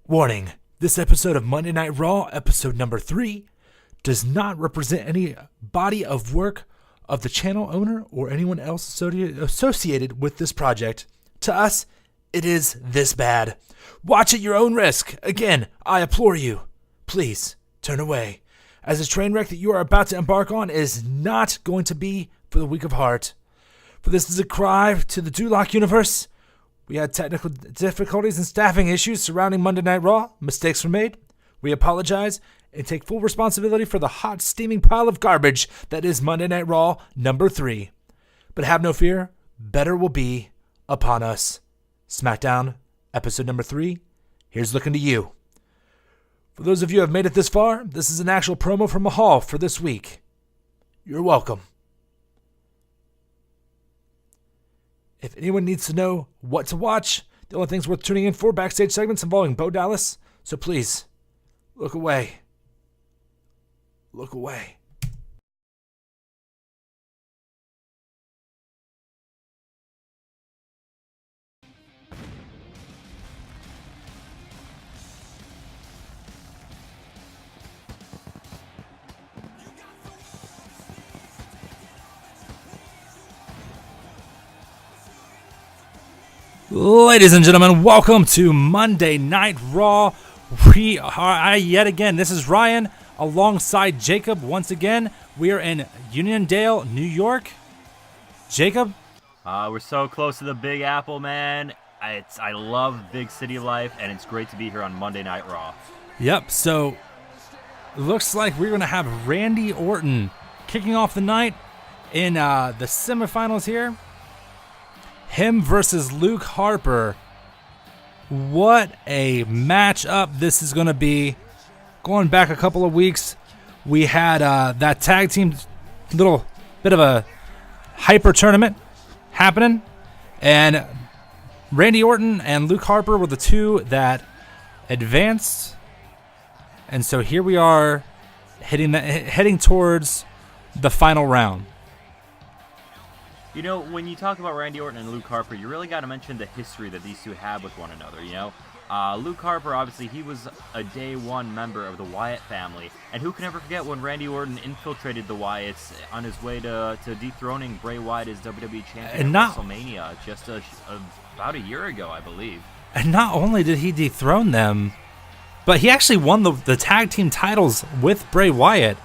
Warning, this episode of Monday Night Raw, episode number 3, does not represent any body of work of the channel owner or anyone else associated with this project. To us, it is this bad. Watch at your own risk. Again, I implore you, please turn away, as the train wreck that you are about to embark on is not going to be for the weak of heart. For this is a cry to the Duloc universe. We had technical difficulties and staffing issues surrounding Monday Night Raw. Mistakes were made. We apologize and take full responsibility for the hot, steaming pile of garbage that is Monday Night Raw number 3. But have no fear, better will be upon us. SmackDown, episode number 3, here's looking to you. For those of you who have made it this far, this is an actual promo from Mahal for this week. You're welcome. If anyone needs to know what to watch, the only things worth tuning in for backstage segments involving Bo Dallas, so please, look away. Look away. Ladies and gentlemen, welcome to Monday Night Raw. We are yet again. This is Ryan alongside Jacob. Once again, we are in Uniondale, New York. Jacob? We're so close to the Big Apple, man. I love big city life, and it's great to be here on Monday Night Raw. Yep, so it looks like we're going to have Randy Orton kicking off the night in the semifinals here. Him versus Luke Harper. What a matchup this is going to be. Going back a couple of weeks, we had that tag team little bit of a hyper tournament happening. And Randy Orton and Luke Harper were the two that advanced. And so here we are heading towards the final round. You know, when you talk about Randy Orton and Luke Harper, you really got to mention the history that these two have with one another, you know? Luke Harper, obviously, he was a day one member of the Wyatt family, and who can ever forget when Randy Orton infiltrated the Wyatts on his way to dethroning Bray Wyatt as WWE champion at WrestleMania just about a year ago, I believe. And not only did he dethrone them, but he actually won the tag team titles with Bray Wyatt,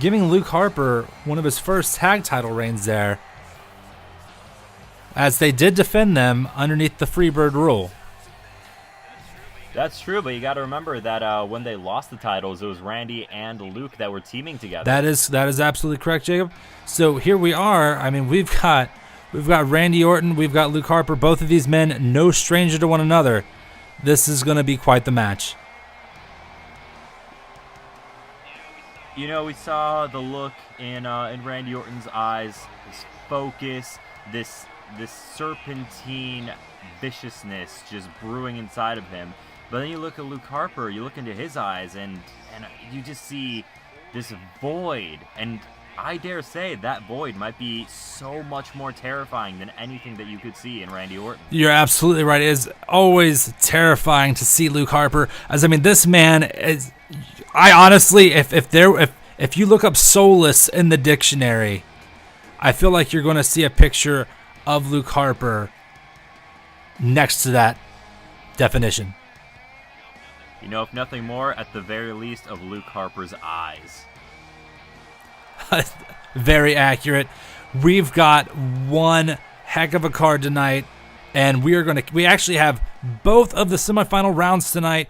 giving Luke Harper one of his first tag title reigns there, as they did defend them underneath the Freebird rule. That's true, but you got to remember that when they lost the titles, it was Randy and Luke that were teaming together. That is absolutely correct, Jacob. So here we are. I mean, we've got Randy Orton, we've got Luke Harper. Both of these men, no stranger to one another. This is going to be quite the match. You know, we saw the look in Randy Orton's eyes, his focus, this serpentine viciousness just brewing inside of him. But then you look at Luke Harper, you look into his eyes, and you just see this void. And I dare say that void might be so much more terrifying than anything that you could see in Randy Orton. You're absolutely right. It is always terrifying to see Luke Harper. As I mean, this man is. I honestly, if you look up soulless in the dictionary, I feel like you're going to see a picture of Luke Harper next to that definition. You know, if nothing more, at the very least, of Luke Harper's eyes. Very accurate. We've got one heck of a card tonight, and we actually have both of the semifinal rounds tonight.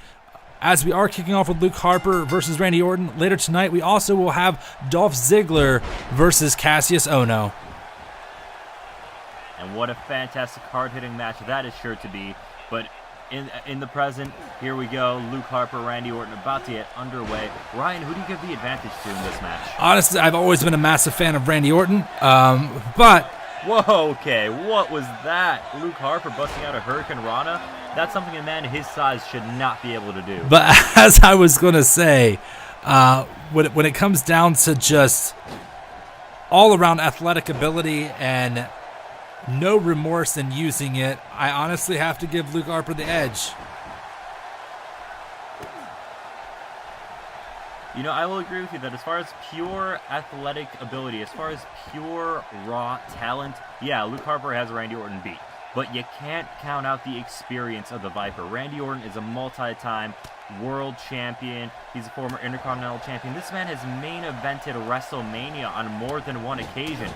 As we are kicking off with Luke Harper versus Randy Orton, later tonight we also will have Dolph Ziggler versus Cassius Ohno. And what a fantastic hard-hitting match that is sure to be. But in the present, here we go. Luke Harper, Randy Orton about to get underway. Ryan, who do you give the advantage to in this match? Honestly, I've always been a massive fan of Randy Orton, but... Whoa, okay, what was that? Luke Harper busting out a Hurricane Rana? That's something a man his size should not be able to do. But as I was going to say, when it comes down to just all-around athletic ability and no remorse in using it, I honestly have to give Luke Harper the edge. You know, I will agree with you that as far as pure athletic ability, as far as pure raw talent, yeah, Luke Harper has Randy Orton beat. But you can't count out the experience of the Viper. Randy Orton is a multi-time world champion. He's a former Intercontinental champion. This man has main evented WrestleMania on more than one occasion.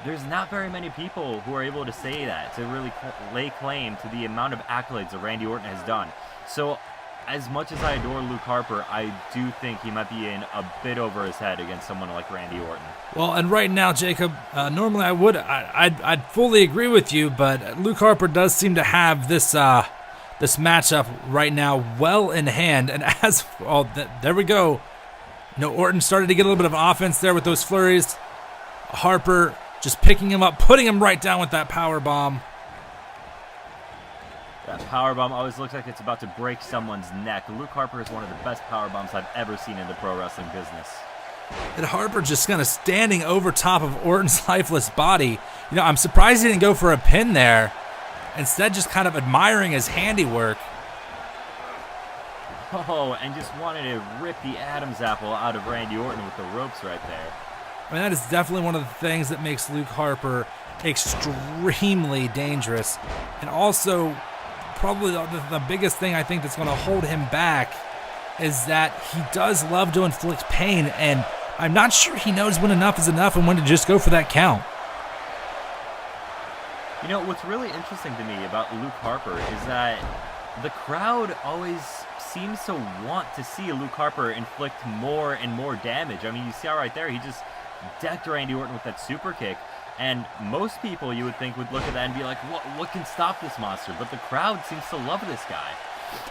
There's not very many people who are able to say that, to really lay claim to the amount of accolades that Randy Orton has done. So, as much as I adore Luke Harper, I do think he might be in a bit over his head against someone like Randy Orton. Well, and right now, Jacob, normally I'd fully agree with you, but Luke Harper does seem to have this this matchup right now well in hand. And there we go. You know, Orton started to get a little bit of offense there with those flurries. Harper just picking him up, putting him right down with that power bomb. That powerbomb always looks like it's about to break someone's neck. Luke Harper is one of the best powerbombs I've ever seen in the pro wrestling business. And Harper just kind of standing over top of Orton's lifeless body. You know, I'm surprised he didn't go for a pin there. Instead, just kind of admiring his handiwork. Oh, and just wanted to rip the Adam's apple out of Randy Orton with the ropes right there. I mean, that is definitely one of the things that makes Luke Harper extremely dangerous. And also, probably the biggest thing I think that's going to hold him back is that he does love to inflict pain, and I'm not sure he knows when enough is enough and when to just go for that count. You know, what's really interesting to me about Luke Harper is that the crowd always seems to want to see Luke Harper inflict more and more damage. I mean, you see how right there, he just decked Randy Orton with that super kick. And most people, you would think, would look at that and be like, what can stop this monster? But the crowd seems to love this guy.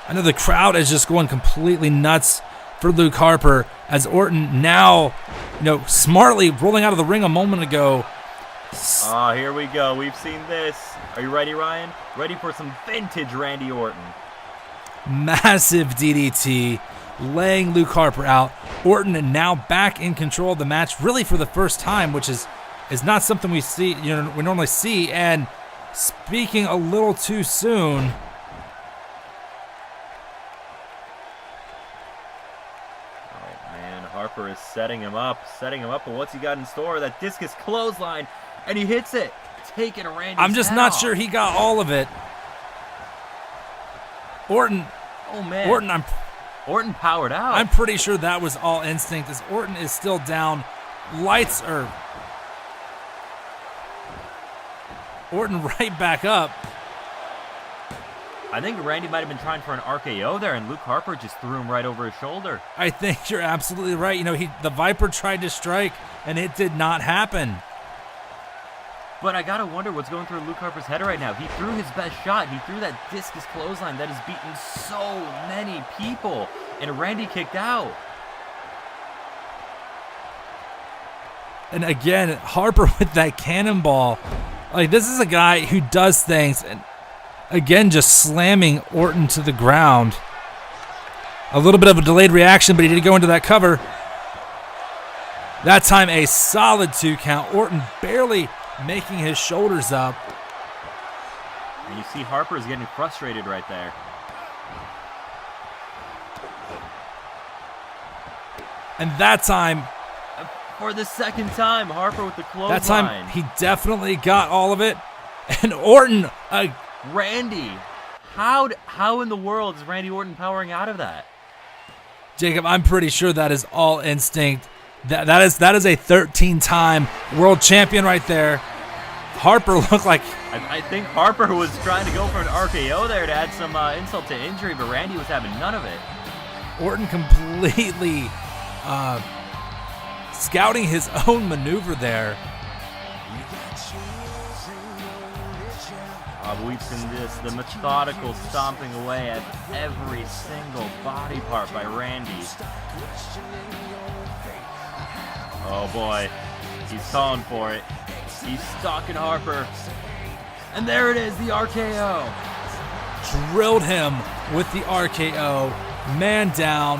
I know the crowd is just going completely nuts for Luke Harper as Orton now, you know, smartly rolling out of the ring a moment ago. Oh, here we go. We've seen this. Are you ready, Ryan? Ready for some vintage Randy Orton? Massive DDT, laying Luke Harper out. Orton now back in control of the match, really for the first time, which is not something we see, we normally see. And speaking a little too soon, oh man, Harper is setting him up, but what's he got in store? That discus clothesline, and he hits it, taking Randy's I'm just head not off. sure he got all of it. Orton, oh man, Orton powered out. I'm pretty sure that was all instinct, as Orton is still down. Orton right back up. I think Randy might have been trying for an RKO there, and Luke Harper just threw him right over his shoulder. I think you're absolutely right. You know, the Viper tried to strike, and it did not happen. But I gotta wonder what's going through Luke Harper's head right now. He threw his best shot. He threw that discus clothesline that has beaten so many people, and Randy kicked out. And again, Harper with that cannonball. Like, this is a guy who does things, and again, just slamming Orton to the ground. A little bit of a delayed reaction, but he did go into that cover. That time, a solid 2 count. Orton barely making his shoulders up. And you see Harper is getting frustrated right there. And that time, for the second time, Harper with the clothesline. That time, he definitely got all of it. And Orton, Randy, how in the world is Randy Orton powering out of that? Jacob, I'm pretty sure that is all instinct. That is a 13-time world champion right there. Harper looked like... I think Harper was trying to go for an RKO there to add some insult to injury, but Randy was having none of it. Orton completely scouting his own maneuver there. We've seen this, the methodical stomping away at every single body part by Randy. Oh boy, he's calling for it. He's stalking Harper. And there it is, the RKO. Drilled him with the RKO. Man down.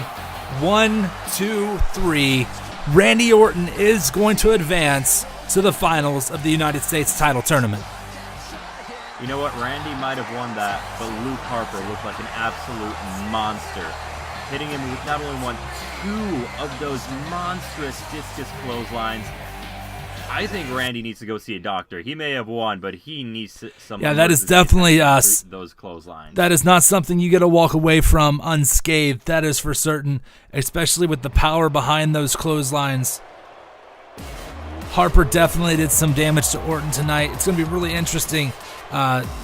1, 2, 3. Randy Orton is going to advance to the finals of the United States title tournament. You know what? Randy might have won that, but Luke Harper looked like an absolute monster. hitting him with not only one, two of those monstrous discus clotheslines. I think Randy needs to go see a doctor. He may have won, but he needs some. Yeah, that is definitely those clotheslines. That is not something you get to walk away from unscathed. That is for certain, especially with the power behind those clotheslines. Harper definitely did some damage to Orton tonight. It's going to be really interesting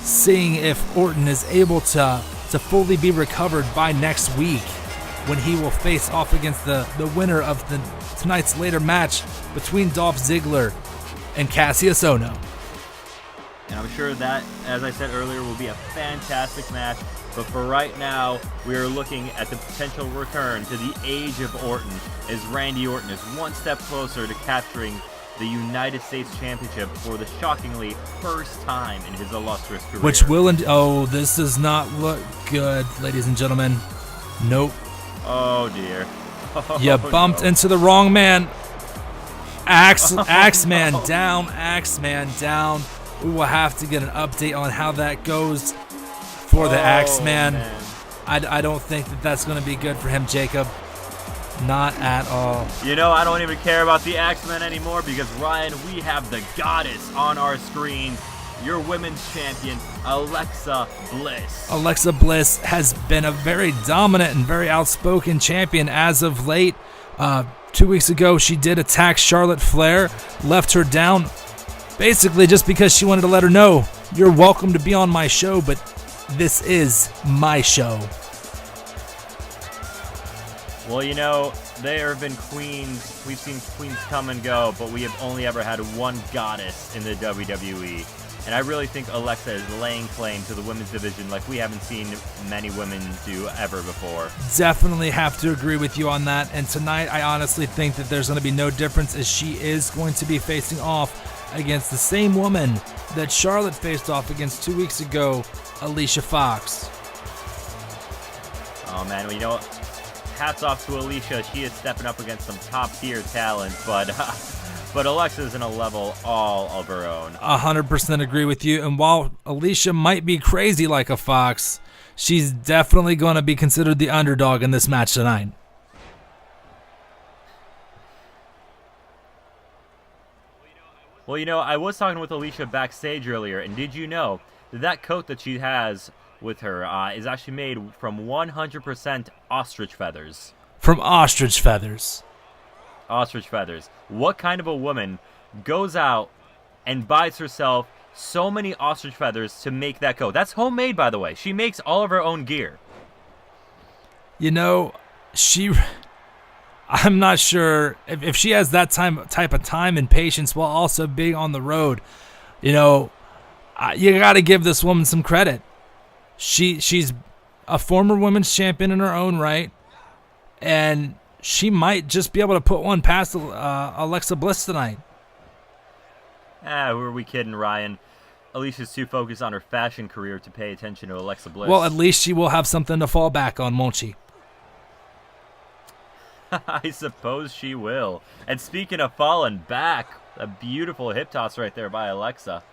seeing if Orton is able to fully be recovered by next week when he will face off against the winner of tonight's later match between Dolph Ziggler and Cassius Ohno. And I'm sure that, as I said earlier, will be a fantastic match. But for right now, we are looking at the potential return to the age of Orton, as Randy Orton is one step closer to capturing the United States Championship for the shockingly first time in his illustrious career. Which will this does not look good, ladies and gentlemen. Nope. Oh dear. You bumped into the wrong man. Axeman down. Axeman down. We will have to get an update on how that goes for the Axeman. I don't think that's going to be good for him, Jacob. Not at all. You know, I don't even care about the Axeman anymore because, Ryan, we have the goddess on our screen. Your women's champion, Alexa Bliss. Alexa Bliss has been a very dominant and very outspoken champion as of late. 2 weeks ago, she did attack Charlotte Flair, left her down, basically just because she wanted to let her know, you're welcome to be on my show, but this is my show. Well, you know, there have been queens. We've seen queens come and go, but we have only ever had one goddess in the WWE. And I really think Alexa is laying claim to the women's division like we haven't seen many women do ever before. Definitely have to agree with you on that. And tonight, I honestly think that there's going to be no difference, as she is going to be facing off against the same woman that Charlotte faced off against 2 weeks ago, Alicia Fox. Oh, man. Well, you know what? Hats off to Alicia. She is stepping up against some top-tier talent, but Alexa's in a level all of her own. 100% agree with you. And while Alicia might be crazy like a fox, she's definitely going to be considered the underdog in this match tonight. Well, you know, I was talking with Alicia backstage earlier, and did you know that coat that she has with her is actually made from 100% ostrich feathers? From ostrich feathers. Ostrich feathers. What kind of a woman goes out and buys herself so many ostrich feathers to make that coat? That's homemade, by the way. She makes all of her own gear. You know, I'm not sure if she has that type of time and patience while also being on the road. You know, you got to give this woman some credit. She's a former women's champion in her own right, and she might just be able to put one past Alexa Bliss tonight. Who are we kidding, Ryan? Alicia's too focused on her fashion career to pay attention to Alexa Bliss. Well, at least she will have something to fall back on, won't she? I suppose she will. And speaking of falling back, a beautiful hip toss right there by Alexa.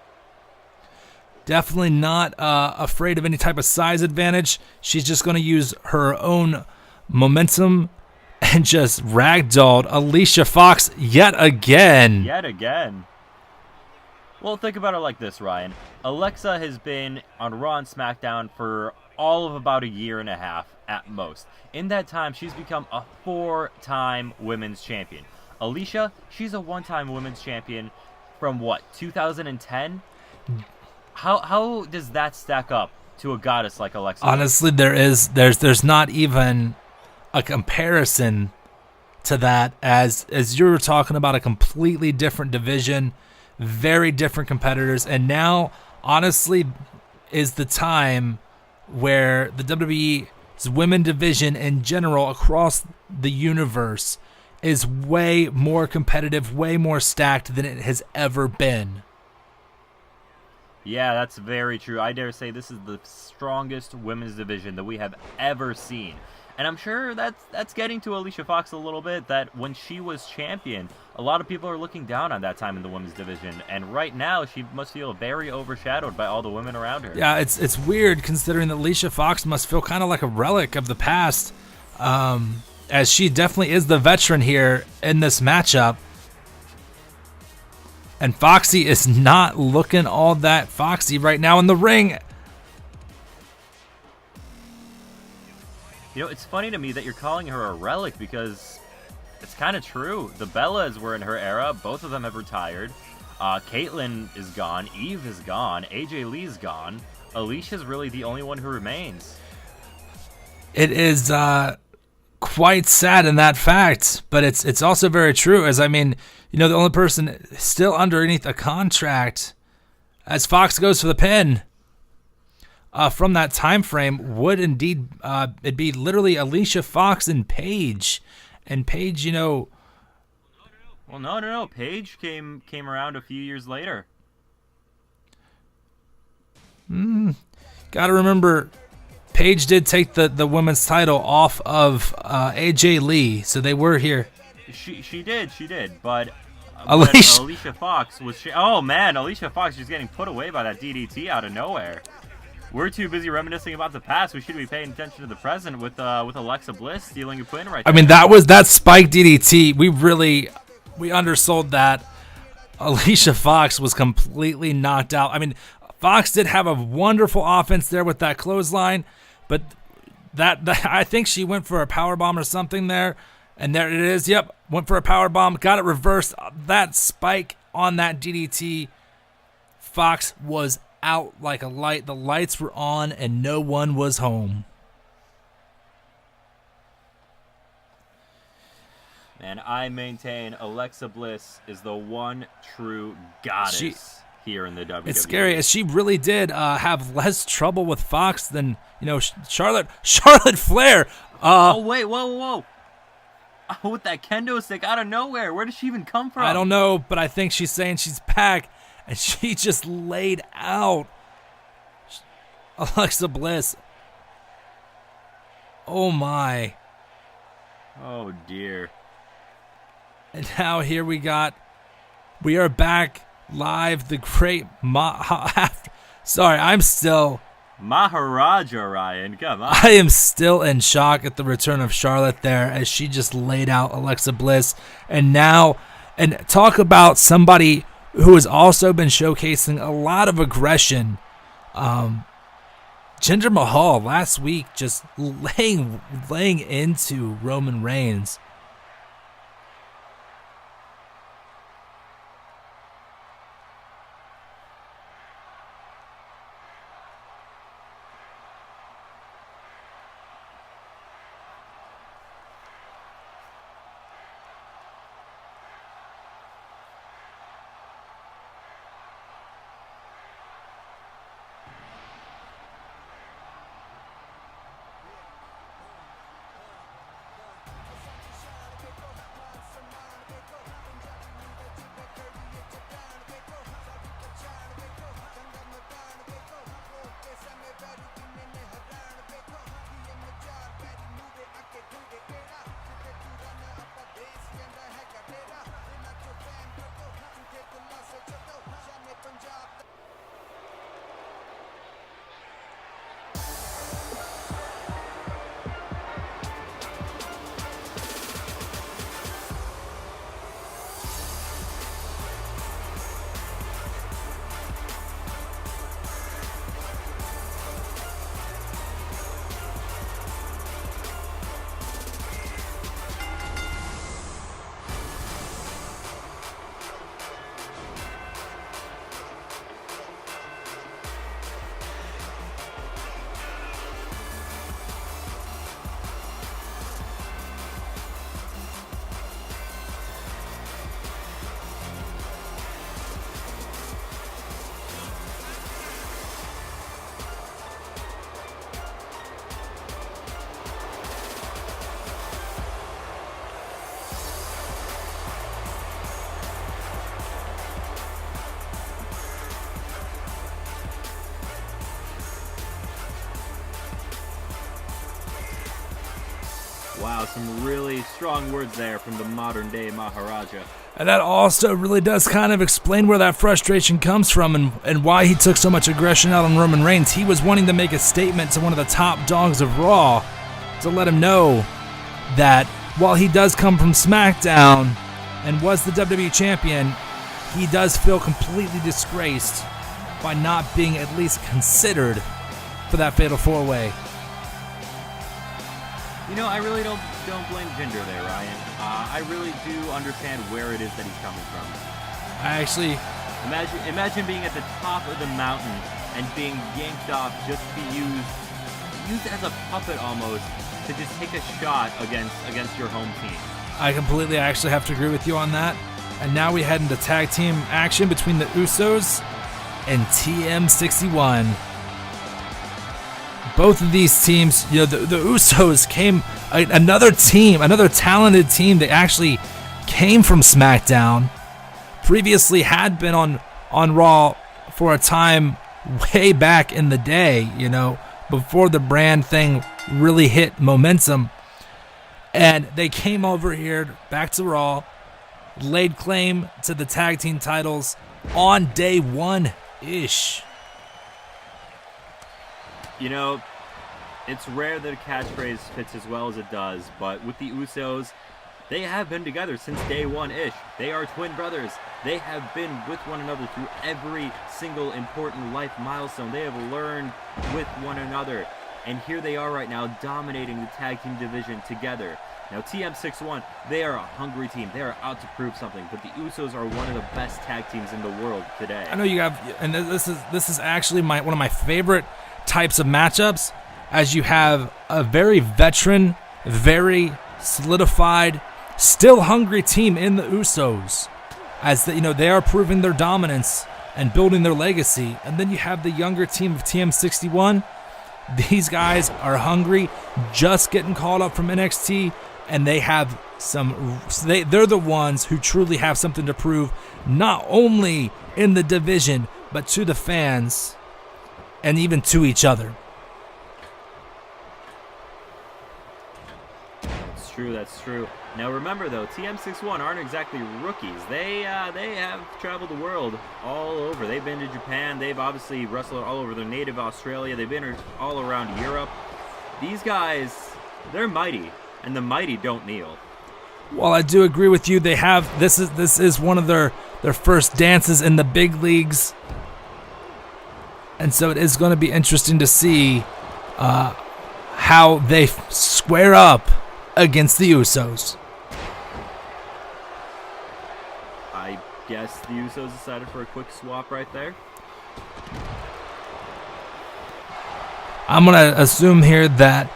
Definitely not afraid of any type of size advantage. She's just going to use her own momentum and just ragdolled Alicia Fox yet again. Yet again. Well, think about it like this, Ryan. Alexa has been on Raw and SmackDown for all of about a year and a half at most. In that time, she's become a 4-time women's champion. Alicia, she's a 1-time women's champion from what, 2010? How does that stack up to a goddess like Alexa? Honestly, there's not even a comparison to that, as you were talking about a completely different division, very different competitors, and now honestly is the time where the WWE's women division in general across the universe is way more competitive, way more stacked than it has ever been. Yeah, that's very true. I dare say this is the strongest women's division that we have ever seen. And I'm sure that's getting to Alicia Fox a little bit, that when she was champion, a lot of people are looking down on that time in the women's division. And right now, she must feel very overshadowed by all the women around her. Yeah, it's weird considering that Alicia Fox must feel kind of like a relic of the past. as she definitely is the veteran here in this matchup. And Foxy is not looking all that foxy right now in the ring. You know, it's funny to me that you're calling her a relic because it's kind of true. The Bellas were in her era. Both of them have retired. Caitlyn is gone. Eve is gone. AJ Lee's gone. Alicia's really the only one who remains. It is quite sad in that fact, but it's also very true. As I mean, you know, the only person still underneath a contract as Fox goes for the pin from that time frame would indeed it'd be literally Alicia Fox and Paige. And Paige, you know... Well, no. Paige came around a few years later. Gotta remember, Paige did take the women's title off of AJ Lee, so they were here. She did, but Alicia Fox was... Oh, man, Alicia Fox just getting put away by that DDT out of nowhere. We're too busy reminiscing about the past. We should be paying attention to the present with Alexa Bliss stealing a pin right there. I mean, that spike DDT. We undersold that. Alicia Fox was completely knocked out. I mean, Fox did have a wonderful offense there with that clothesline, but that I think she went for a powerbomb or something there, and there it is. Yep, went for a powerbomb, got it reversed. That spike on that DDT, Fox was out like a light. The lights were on, and no one was home. And I maintain Alexa Bliss is the one true goddess here in the WWE. It's scary, as she really did have less trouble with Fox than, you know, Charlotte Flair. Oh, wait, whoa. Oh, with that kendo stick out of nowhere. Where did she even come from? I don't know, but I think she's saying she's back, and she just laid out Alexa Bliss. Oh, my. Oh, dear. And now here we are back live. The great sorry, I'm still Maharaja Ryan. Come on. I am still in shock at the return of Charlotte there, as she just laid out Alexa Bliss. And talk about somebody who has also been showcasing a lot of aggression. Jinder Mahal last week just laying into Roman Reigns. Wow, some really strong words there from the modern-day Maharaja. And that also really does kind of explain where that frustration comes from and why he took so much aggression out on Roman Reigns. He was wanting to make a statement to one of the top dogs of Raw to let him know that while he does come from SmackDown and was the WWE champion, he does feel completely disgraced by not being at least considered for that Fatal 4-Way. I really don't blame Jinder there, Ryan. I really do understand where it is that he's coming from. I actually imagine being at the top of the mountain and being yanked off just to be used as a puppet almost to just take a shot against your home team. I completely actually have to agree with you on that. And now we head into tag team action between the Usos and TM61. Both of these teams, the Usos came, another talented team that actually came from SmackDown, previously had been on Raw for a time way back in the day, before the brand thing really hit momentum. And they came over here back to Raw, laid claim to the tag team titles on day one-ish. It's rare that a catchphrase fits as well as it does, but with the Usos, they have been together since day one-ish. They are twin brothers. They have been with one another through every single important life milestone. They have learned with one another. And here they are right now dominating the tag team division together. Now TM61, they are a hungry team. They are out to prove something, but the Usos are one of the best tag teams in the world today. I know you have, and this is actually one of my favorite types of matchups, as you have a very veteran, very solidified, still hungry team in the Usos, as they are proving their dominance and building their legacy. And then you have the younger team of TM61. These guys are hungry, just getting called up from NXT, and they have they're the ones who truly have something to prove, not only in the division, but to the fans and even to each other. That's true. Now remember though, TM61 aren't exactly rookies. They have traveled the world all over. They've been to Japan. They've obviously wrestled all over their native Australia. They've been all around Europe. These guys, they're mighty, and the mighty don't kneel. Well, I do agree with you. They have this is one of their first dances in the big leagues, and so it is going to be interesting to see how they square up against the Usos. I guess the Usos decided for a quick swap right there. I'm going to assume here that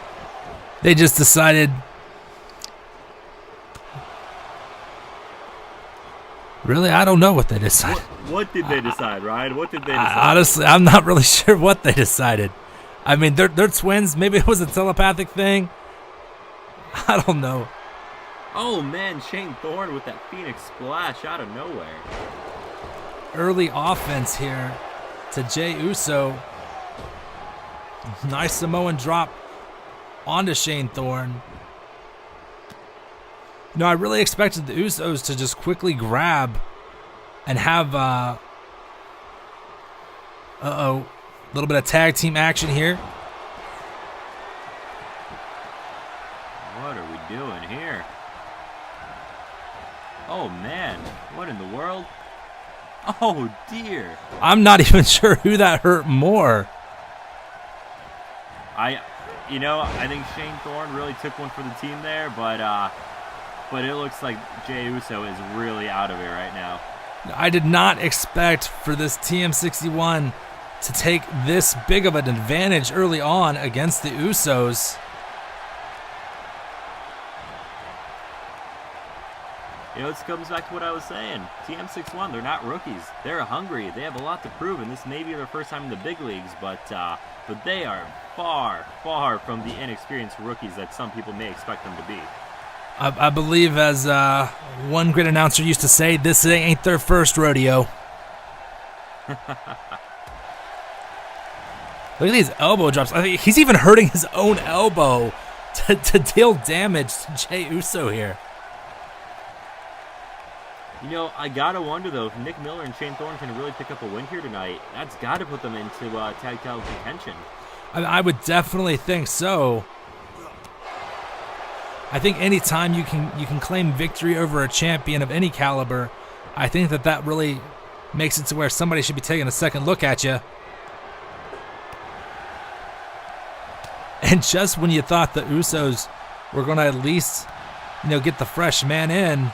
they just decided. Really, I don't know what they decided. What did they decide, Ryan? What did they decide? Honestly, I'm not really sure what they decided. I mean, they're twins. Maybe it was a telepathic thing. I don't know. Oh man, Shane Thorne with that Phoenix Splash out of nowhere. Early offense here to Jey Uso. Nice Samoan drop onto Shane Thorne. I really expected the Usos to just quickly grab and have a little bit of tag team action here. What are we doing here? Oh man, what in the world? Oh dear. I'm not even sure who that hurt more. I think Shane Thorne really took one for the team there, but it looks like Jey Uso is really out of it right now. I did not expect for this TM61 to take this big of an advantage early on against the Usos. This comes back to what I was saying. TM61, they're not rookies. They're hungry. They have a lot to prove, and this may be their first time in the big leagues, but they are far, far from the inexperienced rookies that some people may expect them to be. I believe, as one great announcer used to say, this ain't their first rodeo. Look at these elbow drops. I think he's even hurting his own elbow to deal damage to Jey Uso here. I gotta wonder though, if Nick Miller and Shane Thorne can really pick up a win here tonight, that's gotta put them into tag title contention. I would definitely think so. I think anytime you can claim victory over a champion of any caliber, I think that really makes it to where somebody should be taking a second look at you. And just when you thought the Usos were going to at least, get the fresh man in.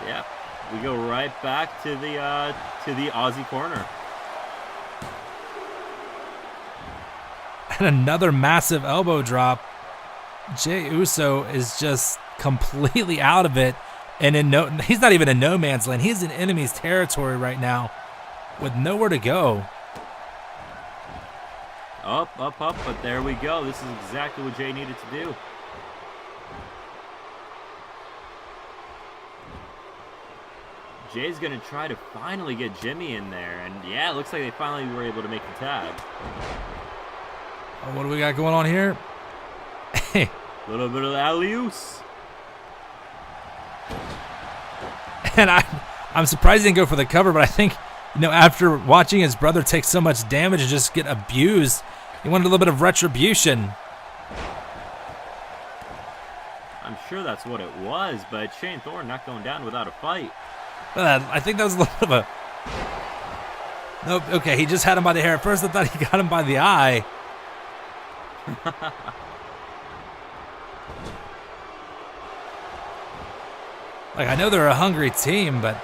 Yeah, we go right back to the Aussie corner. And another massive elbow drop. Jey Uso is just completely out of it, and he's not even in no man's land. He's in enemy's territory right now with nowhere to go. Up, but there we go. This is exactly what Jey needed to do. Jay's going to try to finally get Jimmy in there, and yeah, it looks like they finally were able to make the tag. Oh, what do we got going on here? A little bit of alley-oops. And I'm surprised he didn't go for the cover, but I think, after watching his brother take so much damage and just get abused, he wanted a little bit of retribution. I'm sure that's what it was, but Shane Thorne not going down without a fight. I think that was a little bit of a... Nope, okay, he just had him by the hair. At first I thought he got him by the eye. Like, I know they're a hungry team, but...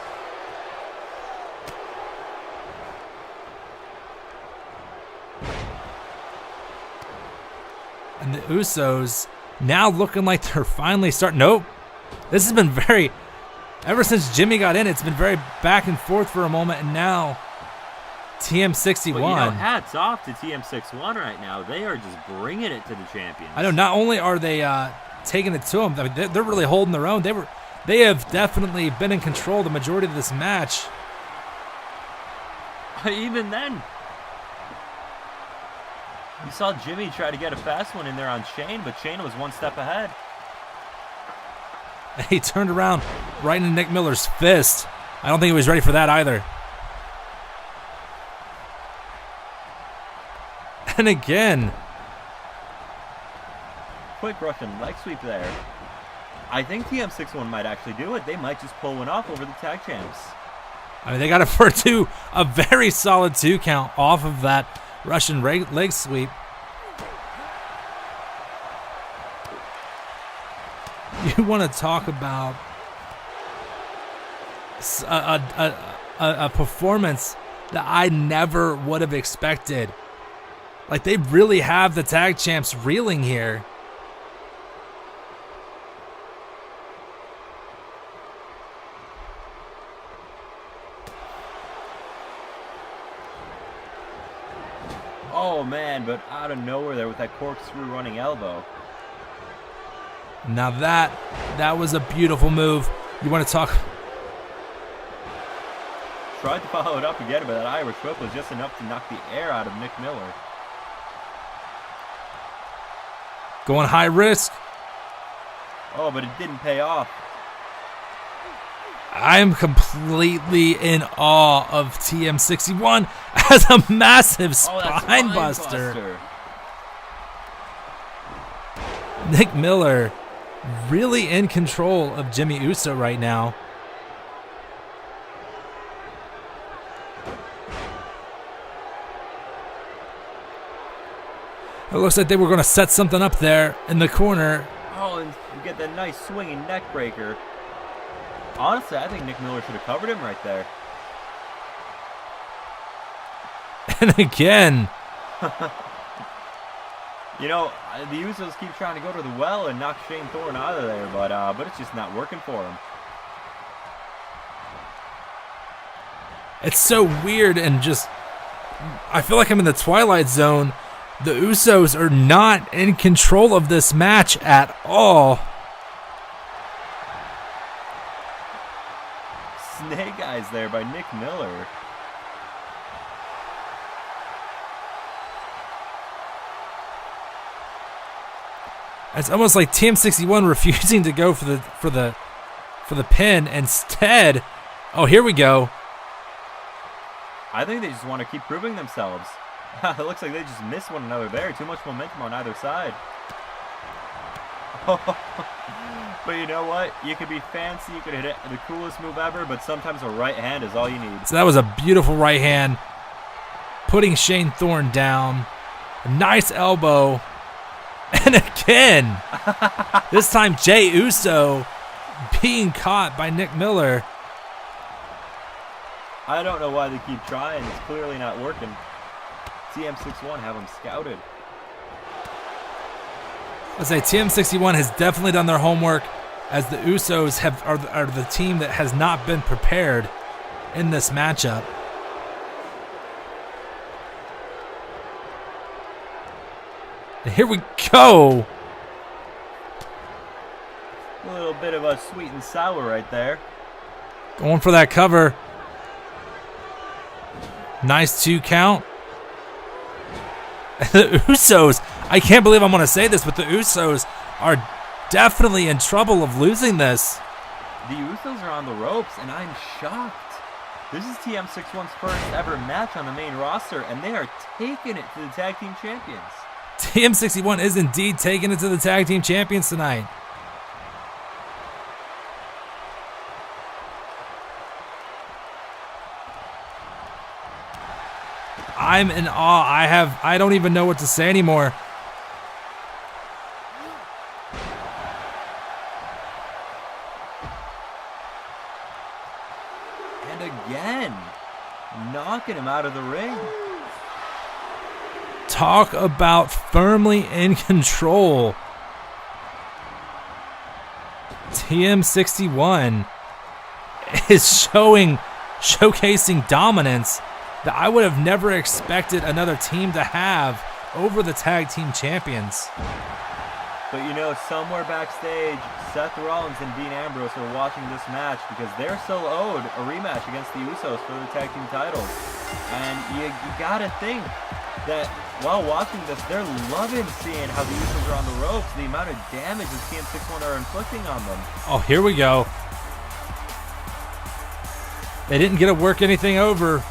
And the Usos now looking like they're finally starting... Nope. This has been very... Ever since Jimmy got in, it's been very back and forth for a moment, and now TM61. Well, hats off to TM61 right now. They are just bringing it to the champions. I know, not only are they taking it to them, I mean, they're really holding their own. They have definitely been in control the majority of this match. Even then, you saw Jimmy try to get a fast one in there on Shane, but Shane was one step ahead. He turned around right into Nick Miller's fist. I don't think he was ready for that either. And again. Quick Russian leg sweep there. I think TM61 might actually do it. They might just pull one off over the tag champs. I mean, they got it for a very solid 2 count off of that Russian leg sweep. You want to talk about a performance that I never would have expected. Like, they really have the tag champs reeling here. Oh man, but out of nowhere there with that corkscrew running elbow. Now that was a beautiful move. You want to talk? Tried to follow it up again, but that Irish whip was just enough to knock the air out of Nick Miller. Going high risk. Oh, but it didn't pay off. I'm completely in awe of TM61 as a massive spine buster. Nick Miller really in control of Jimmy Uso right now. It looks like they were going to set something up there in the corner. Oh, and you get that nice swinging neck breaker. Honestly, I think Nick Miller should have covered him right there. And again. You know, the Usos keep trying to go to the well and knock Shane Thorne out of there, but it's just not working for him. It's so weird and just... I feel like I'm in the Twilight Zone. The Usos are not in control of this match at all. Snake eyes there by Nick Miller. It's almost like TM61 refusing to go for the pin. Instead, oh, here we go. I think they just want to keep proving themselves. It looks like they just missed one another there. Too much momentum on either side. But you know what? You could be fancy, you could hit the coolest move ever, but sometimes a right hand is all you need. So that was a beautiful right hand, putting Shane Thorne down. A nice elbow. And again, this time Jey Uso being caught by Nick Miller. I don't know why they keep trying. It's clearly not working. TM61 have them scouted. I'd say TM61 has definitely done their homework, as the Usos are the team that has not been prepared in this matchup. And here we go. A little bit of a sweet and sour right there. Going for that cover. Nice 2 count. The Usos, I can't believe I'm going to say this, but the Usos are definitely in trouble of losing this. The Usos are on the ropes, and I'm shocked. This is TM61's first ever match on the main roster, and they are taking it to the Tag Team Champions. TM61 is indeed taking it to the Tag Team Champions tonight. I'm in awe. I don't even know what to say anymore. And again, knocking him out of the ring. Talk about firmly in control. TM61 is showcasing dominance that I would have never expected another team to have over the Tag Team Champions. But you know, somewhere backstage, Seth Rollins and Dean Ambrose are watching this match because they're still owed a rematch against the Usos for the Tag Team titles. And you gotta think that while watching this, they're loving seeing how the Usos are on the ropes, the amount of damage that TM61 are inflicting on them. Oh, here we go. They didn't get to work anything over.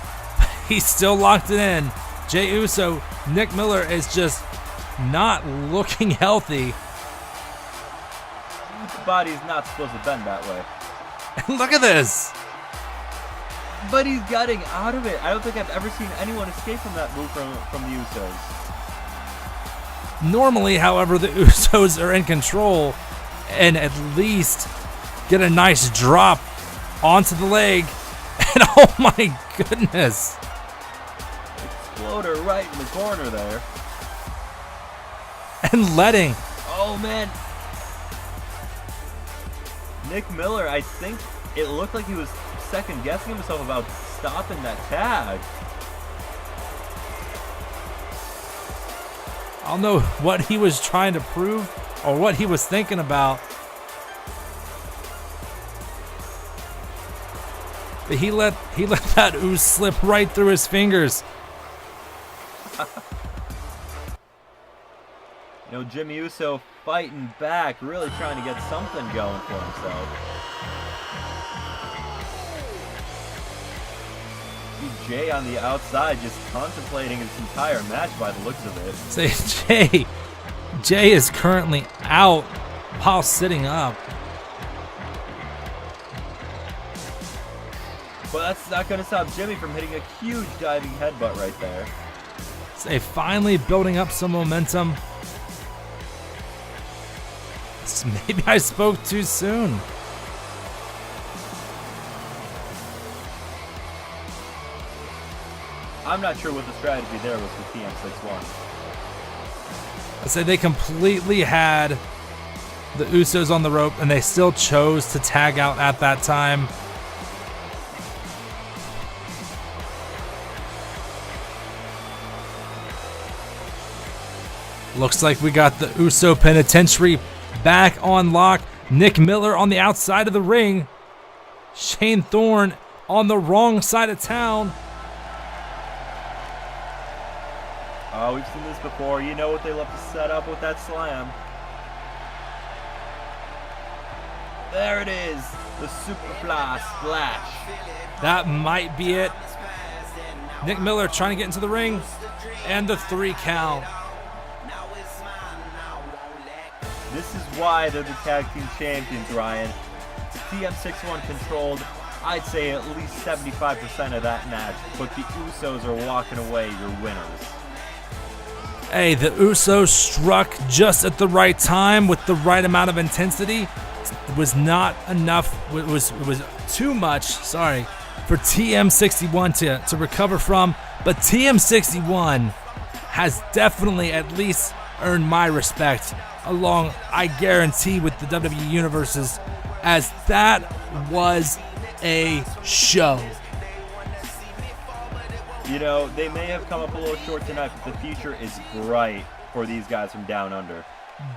He's still locked it in. Jey Uso, Nick Miller is just not looking healthy. The body's not supposed to bend that way. Look at this. But he's getting out of it. I don't think I've ever seen anyone escape from that move from the Usos. Normally, however, the Usos are in control and at least get a nice drop onto the leg. And oh my goodness. Exploder right in the corner there. And letting. Oh man. Nick Miller, I think it looked like he was second guessing himself about stopping that tag. I don't know what he was trying to prove or what he was thinking about. But he let that ooze slip right through his fingers. You know, Jimmy Uso fighting back, really trying to get something going for himself. See Jay on the outside just contemplating his entire match by the looks of it. Say, Jay is currently out while sitting up. But that's not going to stop Jimmy from hitting a huge diving headbutt right there. Say, finally building up some momentum. Maybe I spoke too soon. I'm not sure what the strategy there was with TM61. I say they completely had the Usos on the rope and they still chose to tag out at that time. Looks like we got the Uso Penitentiary back on lock. Nick Miller on the outside of the ring. Shane Thorne on the wrong side of town. Oh, we've seen this before. You know what they love to set up with that slam. There it is. The Superfly Splash. That might be it. Nick Miller trying to get into the ring. And the 3 count. This is why they're the tag team champions, Ryan. TM61 controlled, I'd say, at least 75% of that match, but the Usos are walking away your winners. Hey, the Usos struck just at the right time with the right amount of intensity. It was not enough. It was too much, for TM61 to recover from. But TM61 has definitely at least earned my respect, along, I guarantee, with the WWE Universes, as that was a show. You know, they may have come up a little short tonight, but the future is bright for these guys from Down Under.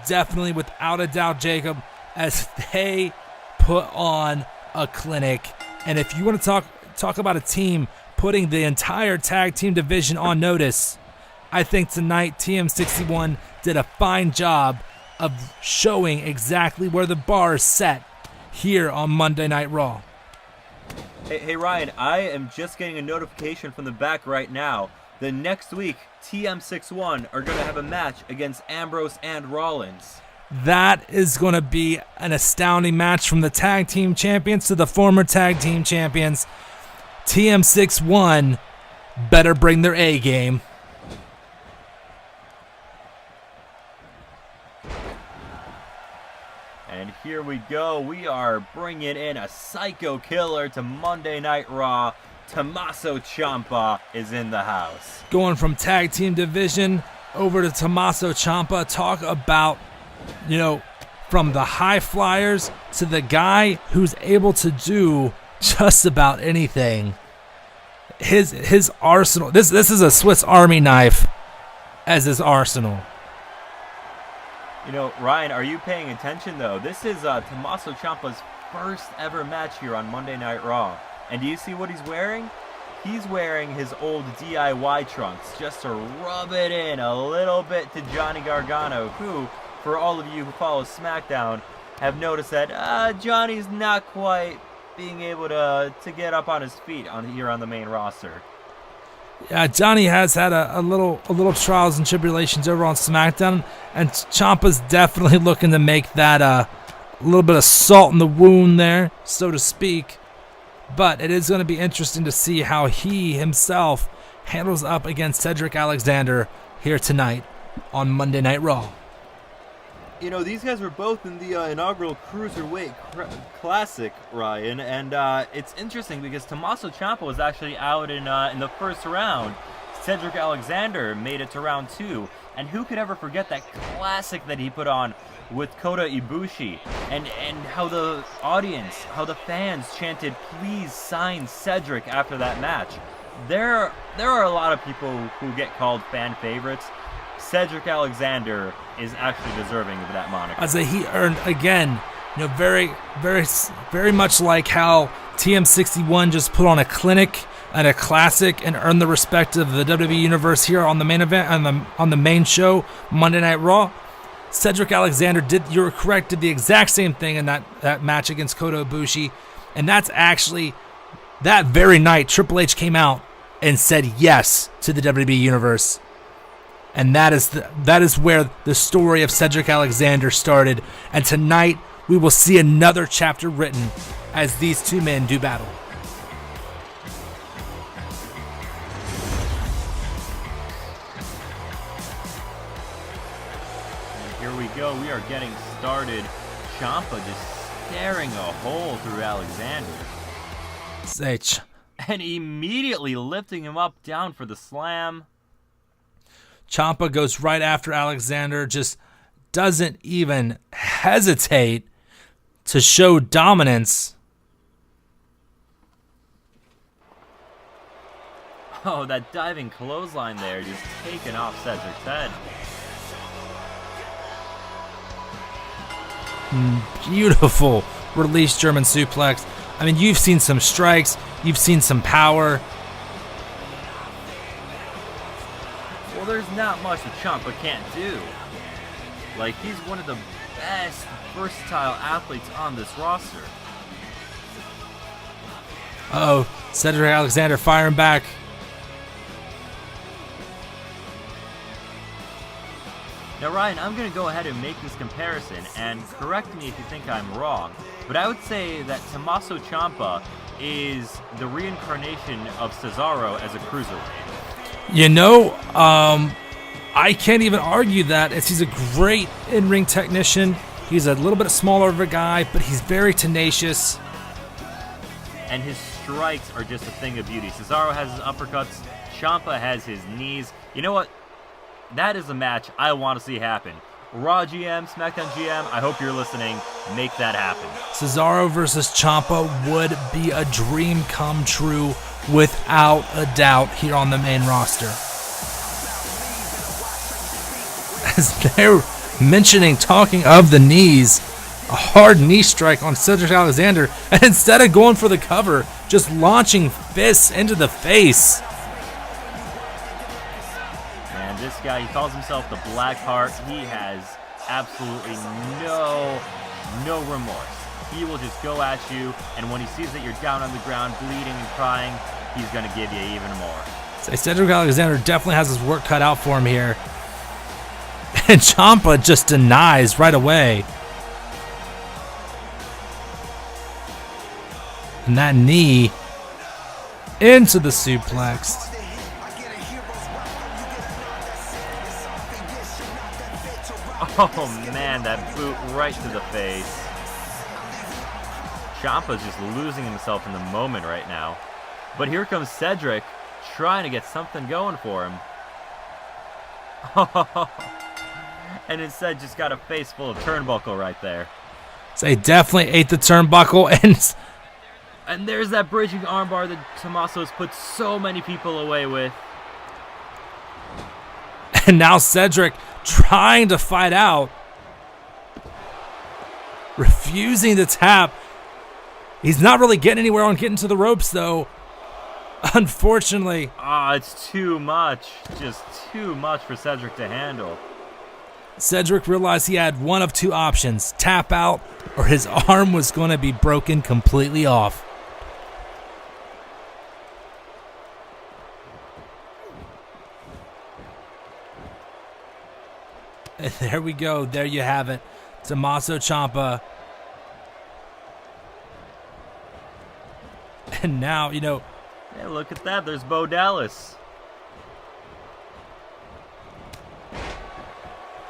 Definitely, without a doubt, Jacob, as they put on a clinic. And if you want to talk about a team putting the entire tag team division on notice, I think tonight TM61 did a fine job of showing exactly where the bar is set here on Monday Night Raw. Hey Ryan, I am just getting a notification from the back right now. The next week, TM61 are going to have a match against Ambrose and Rollins. That is going to be an astounding match from the tag team champions to the former tag team champions. TM61 better bring their A game. And here we go. We are bringing in a psycho killer to Monday Night Raw. Tommaso Ciampa is in the house. Going from tag team division over to Tommaso Ciampa. Talk about, from the high flyers to the guy who's able to do just about anything. His arsenal. This is a Swiss Army knife as his arsenal. Ryan, are you paying attention, though? This is Tommaso Ciampa's first ever match here on Monday Night Raw. And do you see what he's wearing? He's wearing his old DIY trunks just to rub it in a little bit to Johnny Gargano, who, for all of you who follow SmackDown, have noticed that Johnny's not quite being able to get up on his feet here on the main roster. Yeah, Johnny has had a little trials and tribulations over on SmackDown, and Ciampa's definitely looking to make that a little bit of salt in the wound there, so to speak. But it is going to be interesting to see how he himself handles up against Cedric Alexander here tonight on Monday Night Raw. These guys were both in the inaugural Cruiserweight Classic, Ryan, and it's interesting because Tommaso Ciampa was actually out in the first round. Cedric Alexander made it to round 2, and who could ever forget that classic that he put on with Kota Ibushi, and how the audience, how the fans chanted, "Please sign Cedric" after that match. There are a lot of people who get called fan favorites. Cedric Alexander is actually deserving of that moniker. As he earned, again, very, very, very much like how TM61 just put on a clinic and a classic and earned the respect of the WWE Universe here on the main event, on the main show, Monday Night Raw. Cedric Alexander you were correct, did the exact same thing in that match against Kota Ibushi. And that's actually, that very night, Triple H came out and said yes to the WWE Universe. And that is where the story of Cedric Alexander started. And tonight, we will see another chapter written as these two men do battle. And here we go. We are getting started. Ciampa just staring a hole through Alexander. And immediately lifting him up down for the slam. Ciampa goes right after Alexander, just doesn't even hesitate to show dominance. Oh, that diving clothesline there, just taking off Cedric's head. Beautiful release German suplex. I mean, you've seen some strikes, you've seen some power. Well, there's not much that Ciampa can't do. Like, he's one of the best versatile athletes on this roster. Uh-oh, Cedric Alexander firing back. Now, Ryan, I'm going to go ahead and make this comparison, and correct me if you think I'm wrong, but I would say that Tommaso Ciampa is the reincarnation of Cesaro as a cruiserweight. You know, I can't even argue that. He's a great in-ring technician. He's a little bit smaller of a guy, but he's very tenacious. And his strikes are just a thing of beauty. Cesaro has his uppercuts. Ciampa has his knees. You know what? That is a match I want to see happen. Raw GM, SmackDown GM, I hope you're listening. Make that happen. Cesaro versus Ciampa would be a dream come true without a doubt here on the main roster. As they're talking of the knees, a hard knee strike on Cedric Alexander, and instead of going for the cover, just launching fists into the face. Man, this guy, he calls himself the Black Heart. He has absolutely no remorse. He will just go at you, and when he sees that you're down on the ground, bleeding and crying, he's going to give you even more. So Cedric Alexander definitely has his work cut out for him here. And Ciampa just denies right away. And that knee into the suplex. Oh man, that boot right to the face. Ciampa's just losing himself in the moment right now. But here comes Cedric trying to get something going for him. And instead just got a face full of turnbuckle right there. So he definitely ate the turnbuckle, and there's that bridging armbar that Tommaso has put so many people away with. And now Cedric trying to fight out, refusing to tap. He's not really getting anywhere on getting to the ropes, though. Unfortunately. It's too much. Just too much for Cedric to handle. Cedric realized he had one of two options: tap out, or his arm was going to be broken completely off. And there we go. There you have it. Tommaso Ciampa. And now, Hey, look at that. There's Bo Dallas.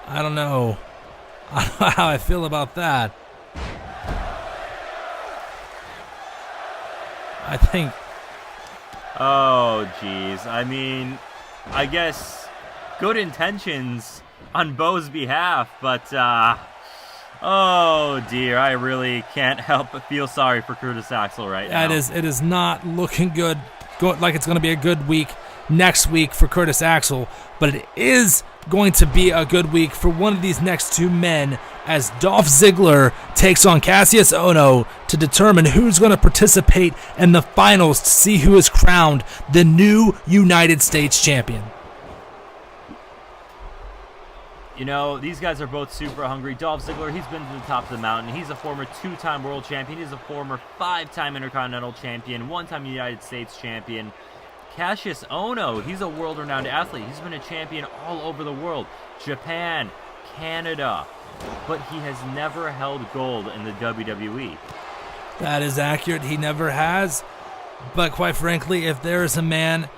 I don't know how I feel about that. I think... Oh, geez. I mean, I guess good intentions on Bo's behalf, but, oh, dear. I really can't help but feel sorry for Curtis Axel right now. It is not looking good, like it's going to be a good week next week for Curtis Axel, but it is going to be a good week for one of these next two men as Dolph Ziggler takes on Cassius Ohno to determine who's going to participate in the finals to see who is crowned the new United States champion. These guys are both super hungry. Dolph Ziggler, he's been to the top of the mountain. He's a former 2-time world champion. He's a former 5-time Intercontinental champion, 1-time United States champion. Cassius Ohno, he's a world-renowned athlete. He's been a champion all over the world. Japan, Canada. But he has never held gold in the WWE. That is accurate. He never has. But quite frankly, if there is a man